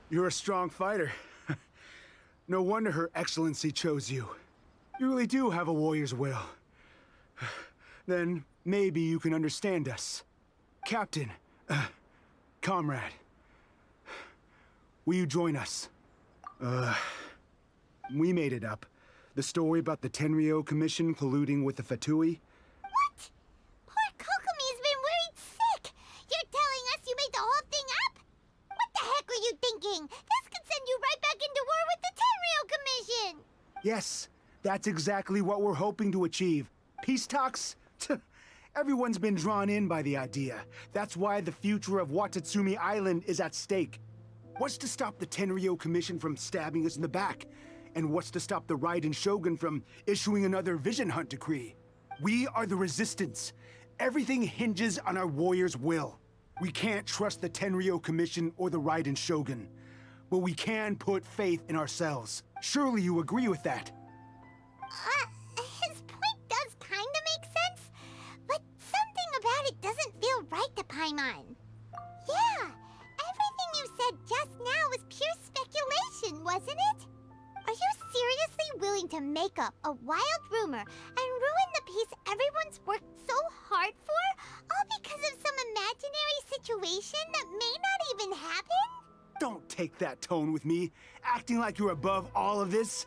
You're a strong fighter. No wonder Her Excellency chose you. You really do have a warrior's will. Then maybe you can understand us. Captain, comrade, will you join us? We made it up. The story about the Tenryo Commission colluding with the Fatui. What? Poor Kokomi's been worried sick. You're telling us you made the whole thing up? What the heck were you thinking? This could send you right back into war with the Tenryo Commission. Yes, that's exactly what we're hoping to achieve. Peace talks? Everyone's been drawn in by the idea. That's why the future of Watatsumi Island is at stake. What's to stop the Tenryo Commission from stabbing us in the back? And what's to stop the Raiden Shogun from issuing another Vision Hunt decree? We are the Resistance. Everything hinges on our warrior's will. We can't trust the Tenryo Commission or the Raiden Shogun. But we can put faith in ourselves. Surely you agree with that? His point does kinda make sense, but something about it doesn't feel right to Paimon. Yeah, everything you said just now was pure speculation, wasn't it? Are you seriously willing to make up a wild rumor and ruin the peace everyone's worked so hard for, all because of some imaginary situation that may not even happen? Don't take that tone with me, acting like you're above all of this.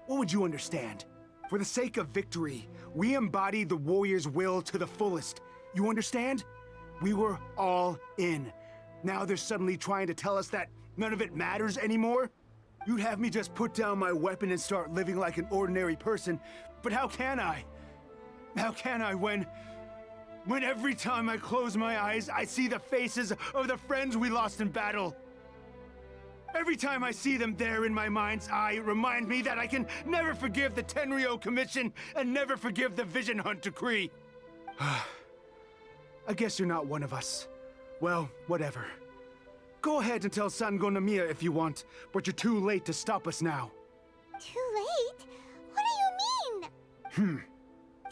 What would you understand? For the sake of victory, we embody the warrior's will to the fullest. You understand? We were all in. Now they're suddenly trying to tell us that none of it matters anymore? You'd have me just put down my weapon and start living like an ordinary person, but how can I? How can I when every time I close my eyes, I see the faces of the friends we lost in battle? Every time I see them there in my mind's eye, it reminds me that I can never forgive the Tenryo Commission and never forgive the Vision Hunt decree. I guess you're not one of us. Well, whatever. Go ahead and tell Sango Nomiya if you want, but you're too late to stop us now. Too late? What do you mean?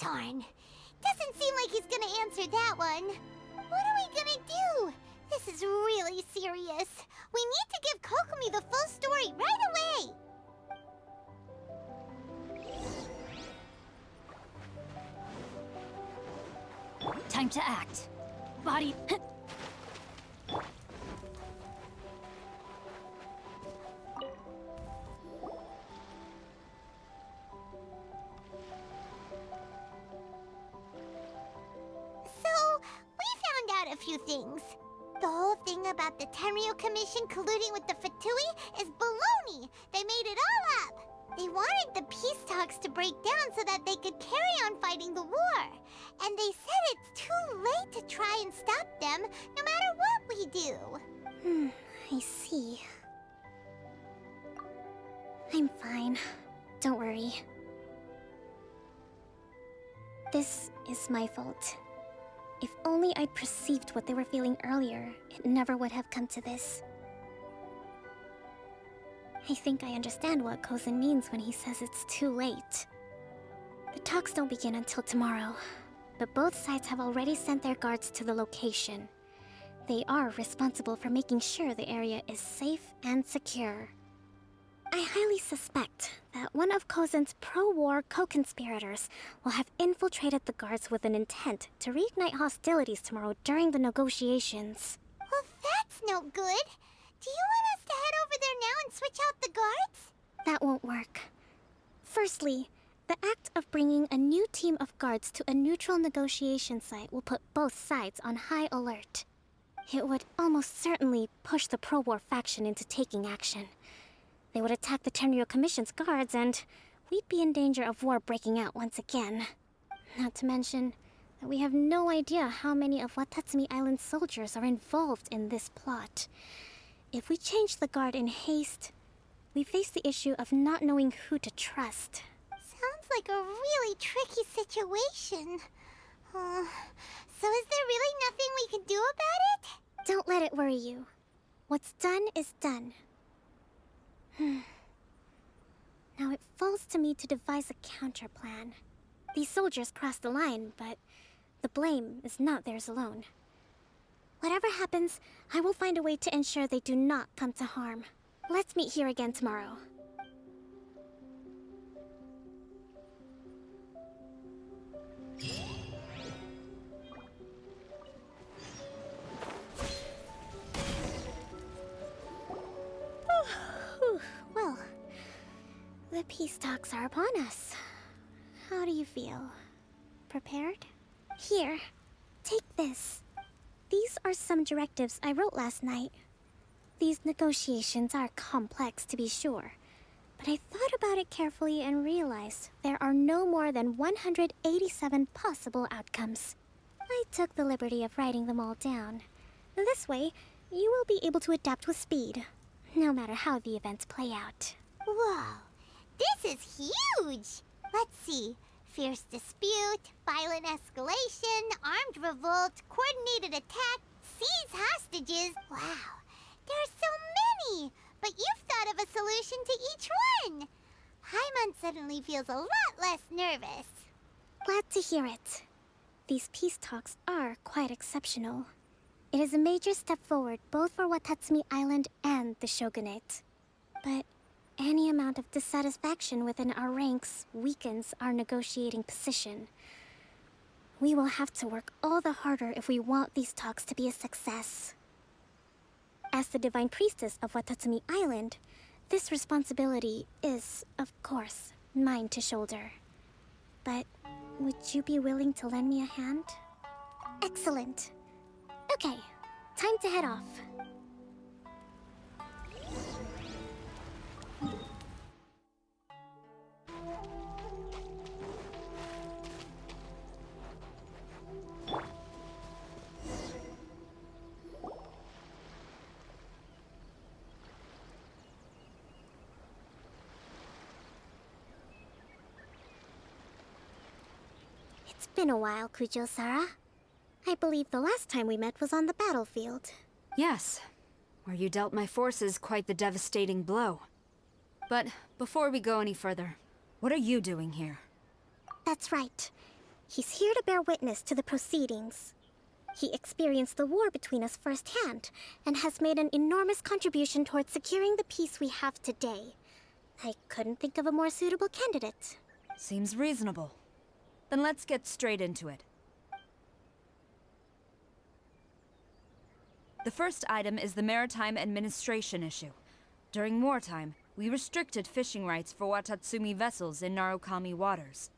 Darn. Doesn't seem like he's gonna answer that one. What are we gonna do? This is really serious. We need to give Kokomi the full story right away. Time to act. Body... So, we found out a few things. The whole thing about the Tenryo Commission colluding with the Fatui is baloney. They made it all up. They wanted the peace talks to break down so that they could carry on fighting the war. And they said it's too late to try and stop them, no matter what we do. I see. I'm fine. Don't worry. This is my fault. If only I'd perceived what they were feeling earlier, it never would have come to this. I think I understand what Kozin means when he says it's too late. The talks don't begin until tomorrow, but both sides have already sent their guards to the location. They are responsible for making sure the area is safe and secure. I highly suspect that one of Kozin's pro-war co-conspirators will have infiltrated the guards with an intent to reignite hostilities tomorrow during the negotiations. Well, that's no good. Do you want us to head over there now and switch out the guards? That won't work. Firstly, the act of bringing a new team of guards to a neutral negotiation site will put both sides on high alert. It would almost certainly push the pro-war faction into taking action. They would attack the Tenryo Commission's guards, and we'd be in danger of war breaking out once again. Not to mention that we have no idea how many of Watatsumi Island's soldiers are involved in this plot. If we change the guard in haste, we face the issue of not knowing who to trust. Sounds like a really tricky situation. So is there really nothing we can do about it? Don't let it worry you. What's done is done. Now it falls to me to devise a counter plan. These soldiers crossed the line, but the blame is not theirs alone. Whatever happens, I will find a way to ensure they do not come to harm. Let's meet here again tomorrow. Well, the peace talks are upon us. How do you feel? Prepared? Here, take this. These are some directives I wrote last night. These negotiations are complex, to be sure, but I thought about it carefully and realized there are no more than 187 possible outcomes. I took the liberty of writing them all down. This way, you will be able to adapt with speed, no matter how the events play out. Whoa, this is huge! Let's see. Fierce dispute, violent escalation, armed revolt, coordinated attack, seize hostages. Wow, there are so many! But you've thought of a solution to each one! Paimon suddenly feels a lot less nervous. Glad to hear it. These peace talks are quite exceptional. It is a major step forward both for Watatsumi Island and the Shogunate. But any amount of dissatisfaction within our ranks weakens our negotiating position. We will have to work all the harder if we want these talks to be a success. As the Divine Priestess of Watatsumi Island, this responsibility is, of course, mine to shoulder. But would you be willing to lend me a hand? Excellent. Okay, time to head off. It's been a while, Kujo-Sara. I believe the last time we met was on the battlefield. Yes, where you dealt my forces quite the devastating blow. But before we go any further, what are you doing here? That's right. He's here to bear witness to the proceedings. He experienced the war between us firsthand, and has made an enormous contribution towards securing the peace we have today. I couldn't think of a more suitable candidate. Seems reasonable. Then let's get straight into it. The first item is the maritime administration issue. During wartime, we restricted fishing rights for Watatsumi vessels in Narukami waters.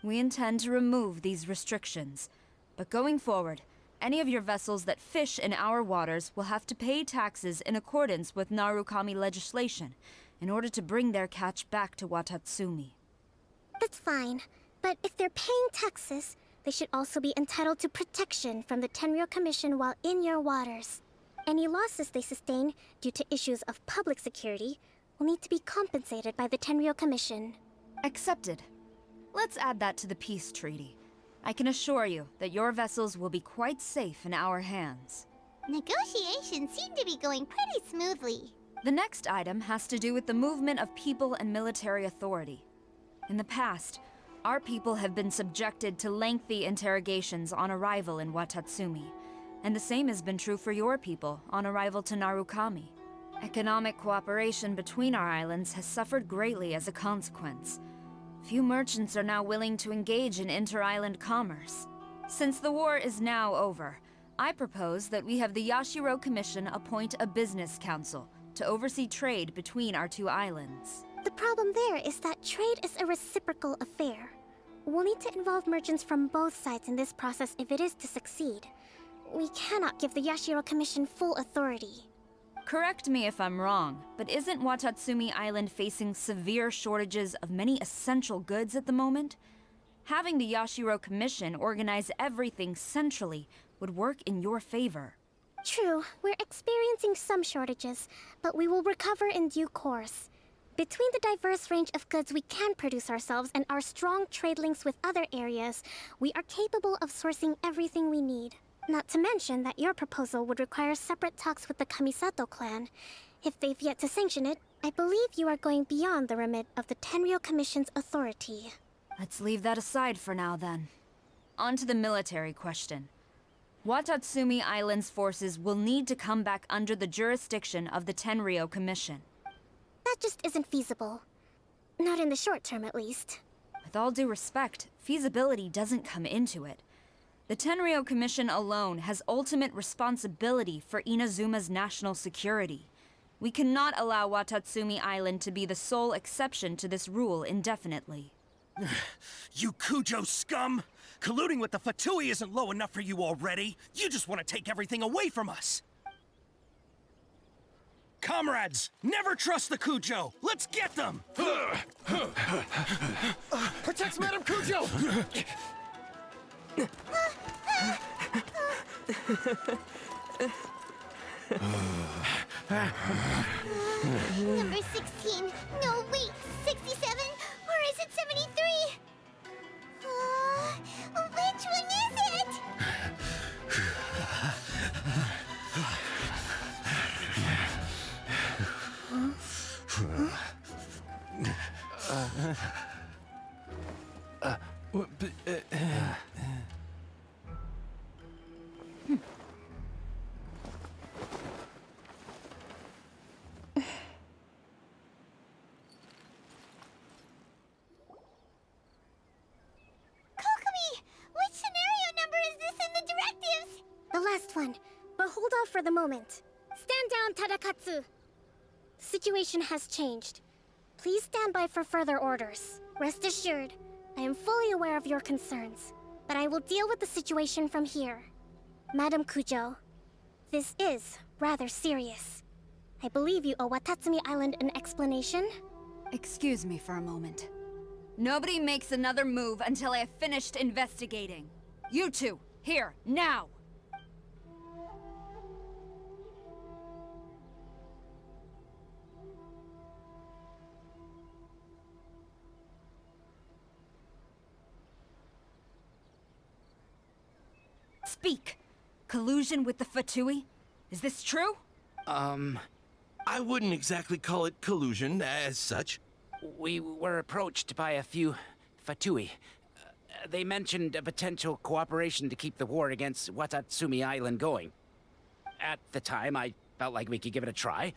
We intend to remove these restrictions, but going forward, any of your vessels that fish in our waters will have to pay taxes in accordance with Narukami legislation in order to bring their catch back to Watatsumi. That's fine, but if they're paying taxes, they should also be entitled to protection from the Tenryo Commission while in your waters. Any losses they sustain due to issues of public security will need to be compensated by the Tenryo Commission. Accepted. Let's add that to the peace treaty. I can assure you that your vessels will be quite safe in our hands. Negotiations seem to be going pretty smoothly. The next item has to do with the movement of people and military authority. In the past, our people have been subjected to lengthy interrogations on arrival in Watatsumi, and the same has been true for your people on arrival to Narukami. Economic cooperation between our islands has suffered greatly as a consequence. Few merchants are now willing to engage in inter-island commerce. Since the war is now over, I propose that we have the Yashiro Commission appoint a business council to oversee trade between our two islands. The problem there is that trade is a reciprocal affair. We'll need to involve merchants from both sides in this process if it is to succeed. We cannot give the Yashiro Commission full authority. Correct me if I'm wrong, but isn't Watatsumi Island facing severe shortages of many essential goods at the moment? Having the Yashiro Commission organize everything centrally would work in your favor. True, we're experiencing some shortages, but we will recover in due course. Between the diverse range of goods we can produce ourselves and our strong trade links with other areas, we are capable of sourcing everything we need. Not to mention that your proposal would require separate talks with the Kamisato clan. If they've yet to sanction it, I believe you are going beyond the remit of the Tenryou Commission's authority. Let's leave that aside for now, then. On to the military question. Watatsumi Island's forces will need to come back under the jurisdiction of the Tenryou Commission. That just isn't feasible. Not in the short term, at least. With all due respect, feasibility doesn't come into it. The Tenryou Commission alone has ultimate responsibility for Inazuma's national security. We cannot allow Watatsumi Island to be the sole exception to this rule indefinitely. You Kujo scum! Colluding with the Fatui isn't low enough for you already. You just want to take everything away from us. Comrades, never trust the Kujo! Let's get them! Protect Madame Kujo! Number 16. No, wait. 67? Or is it 73? Which one is it? The last one, but hold off for the moment. Stand down, Tadakatsu! The situation has changed. Please stand by for further orders. Rest assured, I am fully aware of your concerns, but I will deal with the situation from here. Madam Kujo, this is rather serious. I believe you owe Watatsumi Island an explanation? Excuse me for a moment. Nobody makes another move until I have finished investigating. You two, here, now! Speak! Collusion with the Fatui? Is this true? I wouldn't exactly call it collusion as such. We were approached by a few Fatui. They mentioned a potential cooperation to keep the war against Watatsumi Island going. At the time, I felt like we could give it a try.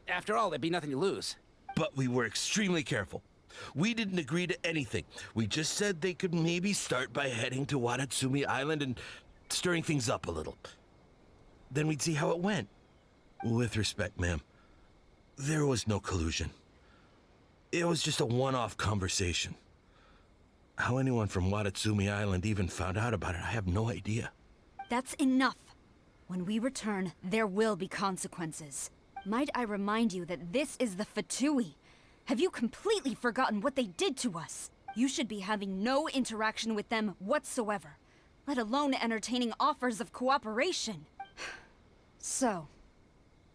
After all, there'd be nothing to lose. But we were extremely careful. We didn't agree to anything. We just said they could maybe start by heading to Watatsumi Island and stirring things up a little. Then we'd see how it went. With respect, ma'am, there was no collusion. It was just a one-off conversation. How anyone from Watatsumi Island even found out about it, I have no idea. That's enough. When we return, there will be consequences. Might I remind you that this is the Fatui? Have you completely forgotten what they did to us? You should be having no interaction with them whatsoever, let alone entertaining offers of cooperation. So,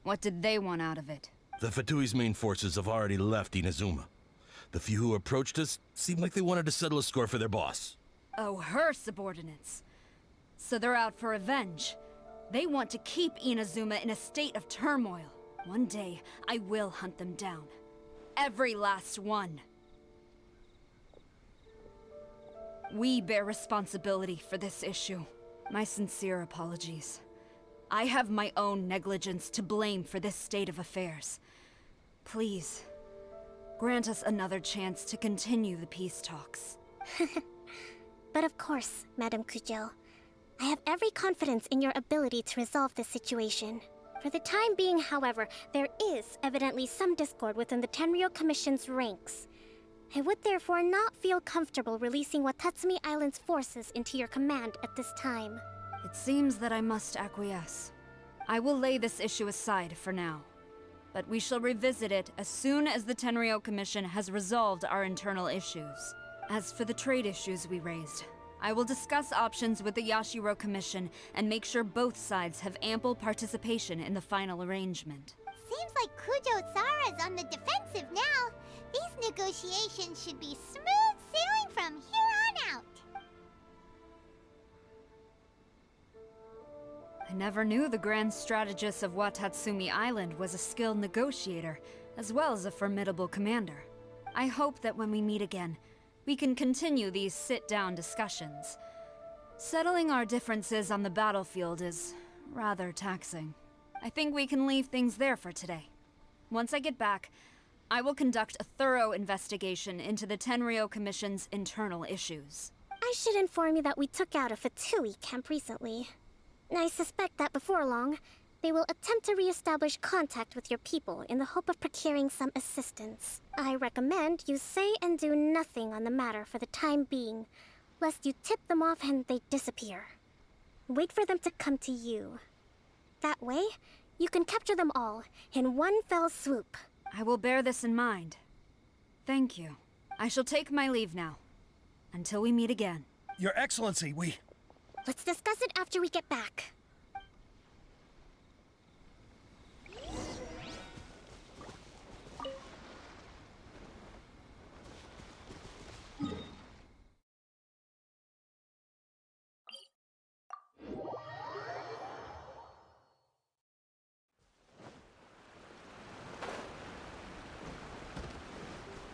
what did they want out of it? The Fatui's main forces have already left Inazuma. The few who approached us seemed like they wanted to settle a score for their boss. Oh, her subordinates. So they're out for revenge. They want to keep Inazuma in a state of turmoil. One day, I will hunt them down. Every last one. We bear responsibility for this issue. My sincere apologies. I have my own negligence to blame for this state of affairs. Please, grant us another chance to continue the peace talks. But of course, Madam Kujo. I have every confidence in your ability to resolve this situation. For the time being, however, there is evidently some discord within the Tenryou Commission's ranks. I would therefore not feel comfortable releasing Watatsumi Island's forces into your command at this time. It seems that I must acquiesce. I will lay this issue aside for now. But we shall revisit it as soon as the Tenryou Commission has resolved our internal issues. As for the trade issues we raised, I will discuss options with the Yashiro Commission and make sure both sides have ample participation in the final arrangement. Seems like Kujo-sara's on the defensive now. These negotiations should be smooth sailing from here on out. I never knew the grand strategist of Watatsumi Island was a skilled negotiator, as well as a formidable commander. I hope that when we meet again, we can continue these sit-down discussions. Settling our differences on the battlefield is rather taxing. I think we can leave things there for today. Once I get back, I will conduct a thorough investigation into the Tenryou Commission's internal issues. I should inform you that we took out a Fatui camp recently. I suspect that before long, they will attempt to re-establish contact with your people in the hope of procuring some assistance. I recommend you say and do nothing on the matter for the time being, lest you tip them off and they disappear. Wait for them to come to you. That way, you can capture them all in one fell swoop. I will bear this in mind. Thank you. I shall take my leave now. Until we meet again. Your Excellency, we... Let's discuss it after we get back.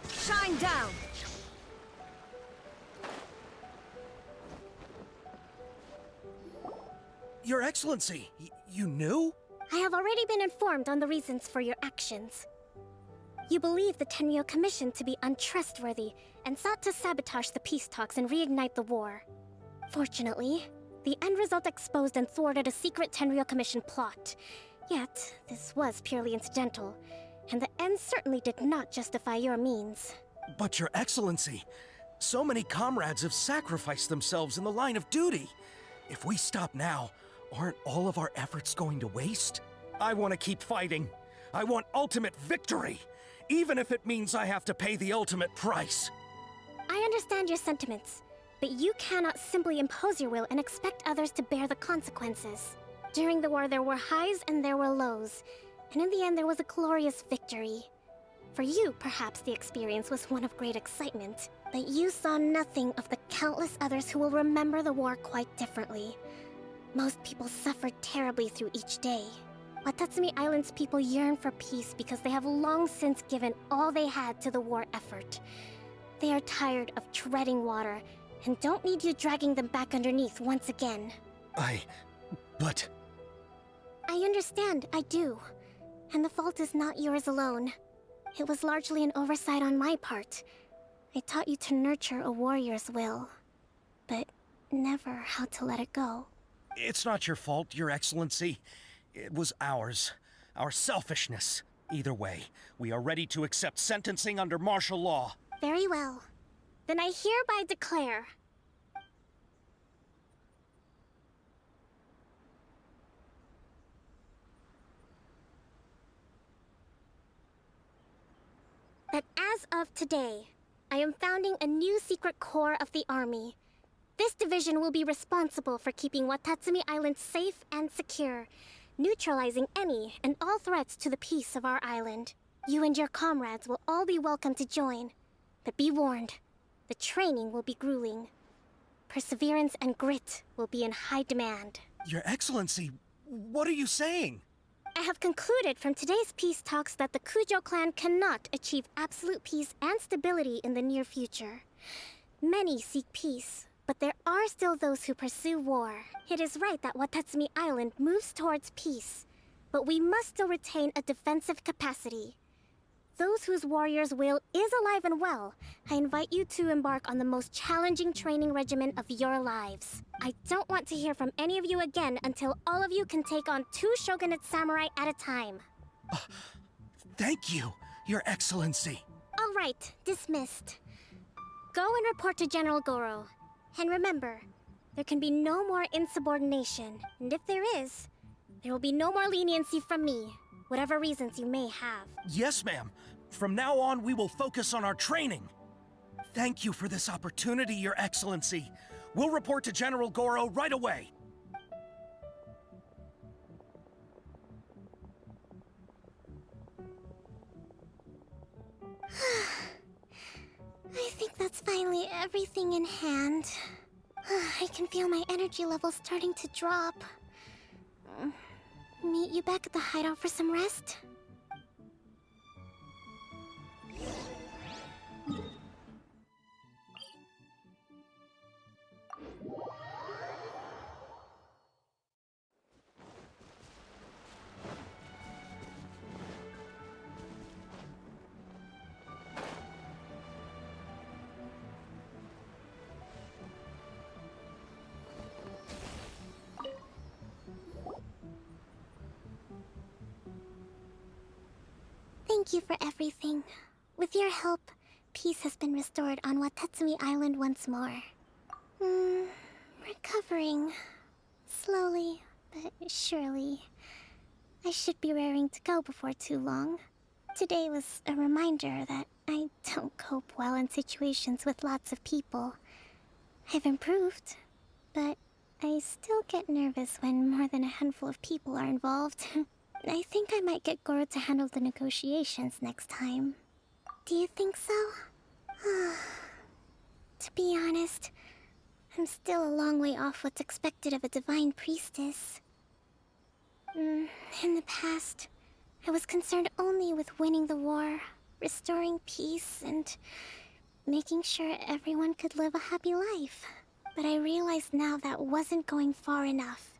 Shine down! Your Excellency, you knew? I have already been informed on the reasons for your actions. You believe the Tenryou Commission to be untrustworthy and sought to sabotage the peace talks and reignite the war. Fortunately, the end result exposed and thwarted a secret Tenryou Commission plot. Yet, this was purely incidental, and the end certainly did not justify your means. But Your Excellency, so many comrades have sacrificed themselves in the line of duty. If we stop now, aren't all of our efforts going to waste? I want to keep fighting. I want ultimate victory, even if it means I have to pay the ultimate price. I understand your sentiments, but you cannot simply impose your will and expect others to bear the consequences. During the war, there were highs and there were lows, and in the end, there was a glorious victory. For you, perhaps the experience was one of great excitement, but you saw nothing of the countless others who will remember the war quite differently. Most people suffered terribly through each day. Watatsumi Island's people yearn for peace because they have long since given all they had to the war effort. They are tired of treading water and don't need you dragging them back underneath once again. But... I understand, I do. And the fault is not yours alone. It was largely an oversight on my part. I taught you to nurture a warrior's will, but never how to let it go. It's not your fault, Your Excellency. It was ours. Our selfishness. Either way, we are ready to accept sentencing under martial law. Very well. Then I hereby declare... that as of today, I am founding a new secret corps of the army. This division will be responsible for keeping Watatsumi Island safe and secure, neutralizing any and all threats to the peace of our island. You and your comrades will all be welcome to join, but be warned, the training will be grueling. Perseverance and grit will be in high demand. Your Excellency, what are you saying? I have concluded from today's peace talks that the Kujo clan cannot achieve absolute peace and stability in the near future. Many seek peace, but there are still those who pursue war. It is right that Watatsumi Island moves towards peace, but we must still retain a defensive capacity. those whose warrior's will is alive and well, I invite you to embark on the most challenging training regimen of your lives. I don't want to hear from any of you again until all of you can take on 2 shogunate samurai at a time. Thank you, Your Excellency. All right, dismissed. Go and report to General Goro. And remember, there can be no more insubordination. And if there is, there will be no more leniency from me, whatever reasons you may have. Yes, ma'am. From now on, we will focus on our training. Thank you for this opportunity, Your Excellency. We'll report to General Goro right away. I think that's finally everything in hand. I can feel my energy levels starting to drop. Meet you back at the hideout for some rest? Thank you for everything. With your help, peace has been restored on Watatsumi Island once more. Recovering. Slowly, but surely. I should be raring to go before too long. Today was a reminder that I don't cope well in situations with lots of people. I've improved, but I still get nervous when more than a handful of people are involved. I think I might get Goro to handle the negotiations next time. Do you think so? To be honest, I'm still a long way off what's expected of a divine priestess. In the past, I was concerned only with winning the war, restoring peace, and making sure everyone could live a happy life. But I realized now that wasn't going far enough.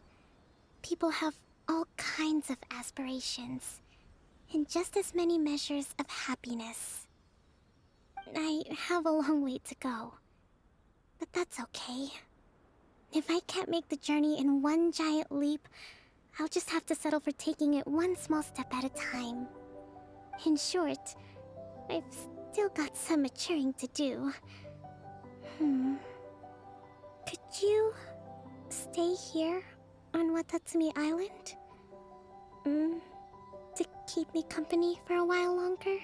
People have all kinds of aspirations, and just as many measures of happiness. I have a long way to go, but that's okay. If I can't make the journey in one giant leap, I'll just have to settle for taking it one small step at a time. In short, I've still got some maturing to do. Could you stay here on Watatsumi Island? To keep me company for a while longer?